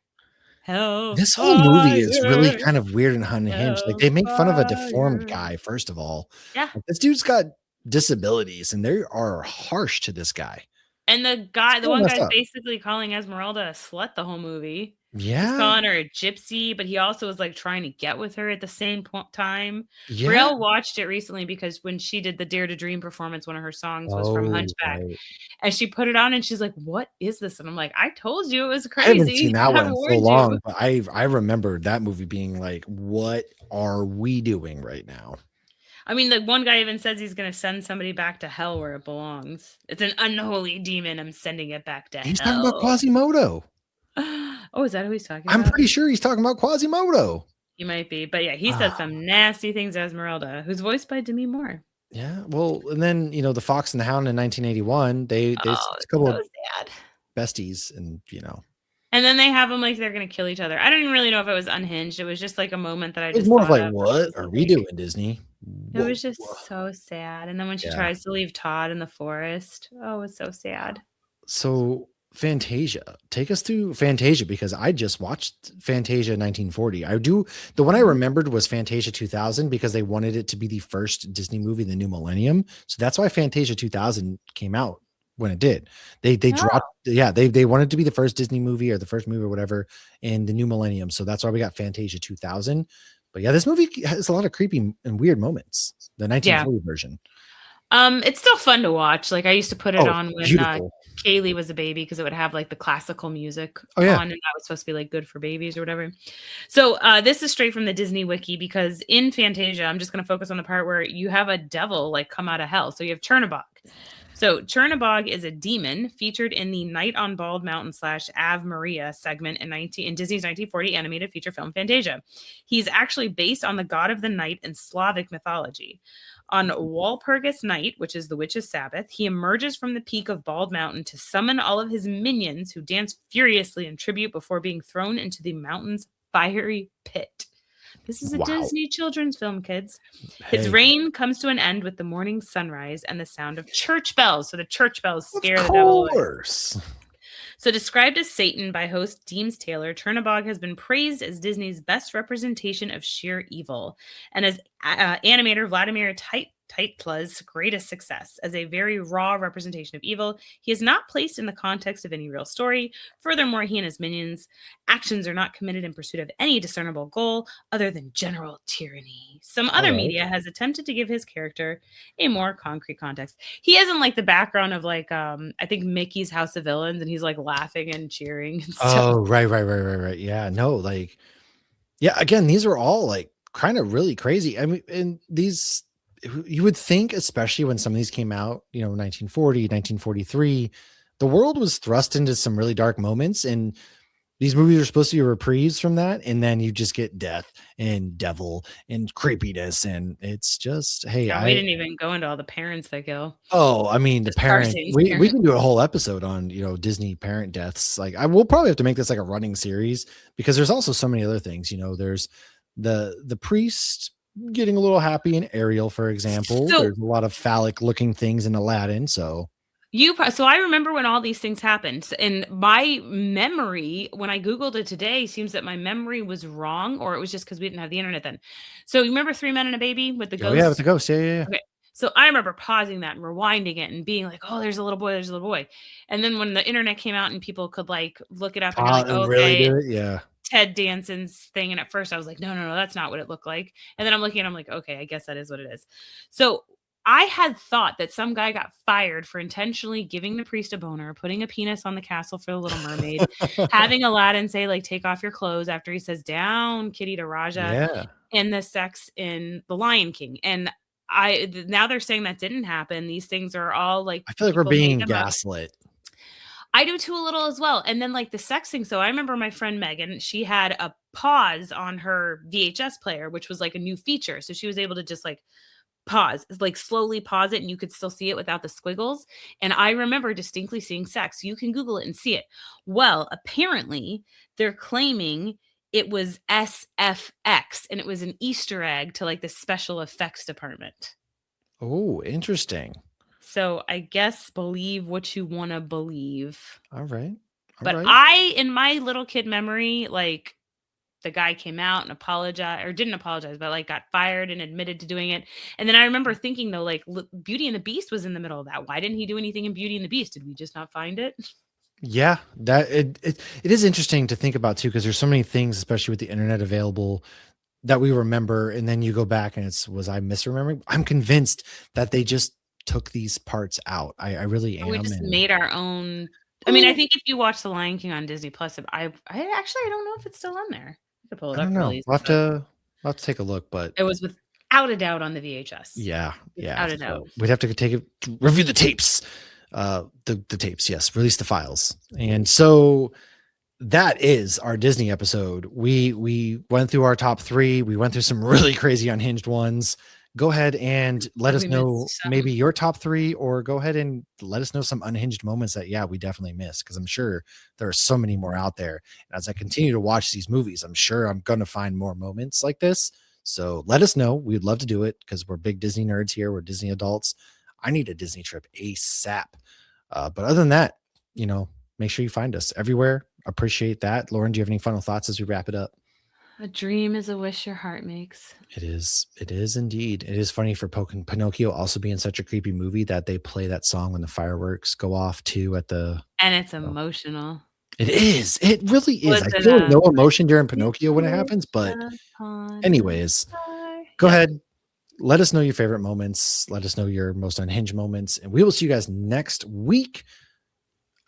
This whole movie is really Hellfire, kind of weird and unhinged. Like, they make fun of a deformed hellfire. guy, first of all. Yeah. Like, this dude's got disabilities, and they are harsh to this guy. And It's the kinda one messed guy's up. basically calling Esmeralda a slut the whole movie. He's Yeah, calling her a gypsy, but he also was like trying to get with her at the same time. yeah. Brielle watched it recently because when she did the Dare to Dream performance, one of her songs was from Oh, Hunchback. right. And she put it on and she's like, "What is this?" And I'm like, "I told you it was I haven't seen crazy. that I one in so warned you." long, but I remember that movie being like, "What are we doing right now?" I mean, the one guy even says he's going to send somebody back to hell where it belongs. It's an unholy demon. I'm sending it back to He's talking about hell. Quasimodo. Oh, is that who he's talking I'm about? pretty sure he's talking about Quasimodo. He might be. But yeah, he says Ah, some nasty things to Esmeralda, who's voiced by Demi Moore. yeah. Well, and then, The Fox and the Hound in 1981, there's Oh, a it's couple so of sad. besties, and And then they have them like they're going to kill each other. I don't even really know if it was unhinged. It was just like a moment that I it was just more of thought like, of. "What It are was we like, doing, Disney? it Whoa." was just so sad. And then when she Yeah. tries to leave Todd in the forest, oh, it's so sad. So Fantasia, take us through Fantasia, because I just watched Fantasia 1940. The one I Mhm. remembered was Fantasia 2000 because they wanted it to be the first Disney movie in the new millennium. So that's why Fantasia 2000 came out when it did. They Oh, dropped, yeah, they wanted to be the first Disney movie or the first movie or whatever in the new millennium. So that's why we got Fantasia 2000. But yeah, this movie has a lot of creepy and weird moments. The yeah. 1940 version. It's still fun to watch. Like I used to put it Oh, it's on when beautiful. Kaylee was a baby because it would have like the classical music Oh yeah. on, and that was supposed to be like good for babies or whatever. So this is straight from the Disney Wiki because in Fantasia, I'm just going to focus on the part where you have a devil like come out of hell. So you have Chernabog. So Chernabog is a demon featured in the Night on Bald Mountain slash Ave Maria segment in Disney's 1940 animated feature film Fantasia. He's actually based on the god of the night in Slavic mythology. On Walpurgis Night, which is the witch's Sabbath, he emerges from the peak of Bald Mountain to summon all of his minions who dance furiously in tribute before being thrown into the mountain's fiery pit. This is a Wow. Disney children's film, kids. His Hey. reign comes to an end with the morning sunrise and the sound of church bells. So the church bells Of scare the devil away. course. So, described as Satan by host Deems Taylor, Chernabog has been praised as Disney's best representation of sheer evil, and as animator Vladimir Titla's greatest success. As a very raw representation of evil, he is not placed in the context of any real story. Furthermore, he and his minions' actions are not committed in pursuit of any discernible goal other than general tyranny. Some All other right. media has attempted to give his character a more concrete context. He has in like the background of like I think Mickey's House of Villains, and he's like laughing and cheering and stuff. Oh, right. Yeah, no, like, yeah, again, these are all like kind of really crazy. I mean, and these, you would think, especially when some of these came out, 1940, 1943, the world was thrust into some really dark moments, and these movies are supposed to be a reprise from that, and then you just get death and devil and creepiness, and it's just, hey, Yeah, we didn't even go into all the parents that kill. I mean, the Just parent, Tarzan's we parent. can do a whole episode on, Disney parent deaths. Like, I will probably have to make this like a running series, because there's also so many other things. There's the priest getting a little happy in Ariel, for example. So There's a lot of phallic looking things in Aladdin. So so I remember when all these things happened, and my memory when I googled it today seems that my memory was wrong, or it was just because we didn't have the internet then. So you remember Three Men and a Baby with the oh yeah, with the ghost? ghost. Yeah. Okay. So I remember pausing that and rewinding it and being like, "Oh, there's a little boy, there's a little boy." And then when the internet came out and people could like look it up and you're like, And oh, really "Okay, do it's it. Yeah. Ted Danson's thing." And at first I was like, "No, that's not what it looked like." And then I'm looking and I'm like, "Okay, I guess that is what it is." So I had thought that some guy got fired for intentionally giving the priest a boner, putting a penis on the castle for the Little Mermaid, having Aladdin say like, "Take off your clothes," after he says, "Down, kitty," to Raja, Yeah. and the sex in The Lion King. And now they're saying that didn't happen. These things are all like I feel like we're people made being them up. gaslit. I do too a little as well. And then like the sex thing. So I remember my friend Megan, she had a pause on her VHS player, which was like a new feature. So she was able to just like pause, like slowly pause it, and you could still see it without the squiggles. And I remember distinctly seeing sex. You can Google it and see it. Well, apparently they're claiming it was SFX, and it was an Easter egg to like the special effects department. Oh, interesting. So I guess believe what you want to believe. All right. But I, in my little kid memory, like the guy came out and apologized, or didn't apologize, but like got fired and admitted to doing it. And then I remember thinking though, like Beauty and the Beast was in the middle of that. Why didn't he do anything in Beauty and the Beast? Did we just not find it? Yeah, that it is interesting to think about too, because there's so many things, especially with the internet available, that we remember, and then you go back and was I misremembering? I'm convinced that they just took these parts out. I really am. We just made our own. I mean, I think if you watch The Lion King on Disney Plus, I actually I don't know if it's still on there. I could pull it I up don't know. really easy, We'll have to take a look, but it was without a doubt on the VHS. yeah. Without a doubt. We'd have to take it, review the tapes. The tapes, yes, release the files. And so that is our Disney episode. We went through our top 3. We went through some really crazy unhinged ones. Go ahead and let us know maybe your top 3, or go ahead and let us know some unhinged moments that, yeah, we definitely missed, because I'm sure there are so many more out there. And as I continue to watch these movies, I'm sure I'm going to find more moments like this. So let us know. We'd love to do it, because we're big Disney nerds here. We're Disney adults. I need a Disney trip ASAP. But other than that, make sure you find us everywhere. Appreciate that. Lauren, do you have any final thoughts as we wrap it up? A dream is a wish your heart makes. It is indeed. It is funny for Pinocchio also being such a creepy movie that they play that song when the fireworks go off too at the. And it's emotional. It is. It really is. I feel no emotion during Pinocchio when it happens, but anyways, go ahead. Let us know your favorite moments. Let us know your most unhinged moments, and we will see you guys next week.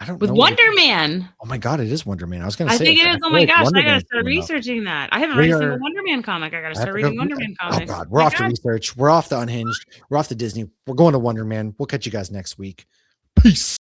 I don't know. With Wonder Man. Oh my God, it is Wonder Man. I was going to say. I think it is. Oh my gosh, I got to start researching that. I haven't read a single Wonder Man comic. I got to start reading Wonder Man comics. Oh God, we're off to research. We're off to Unhinged. We're off to Disney. We're going to Wonder Man. We'll catch you guys next week. Peace.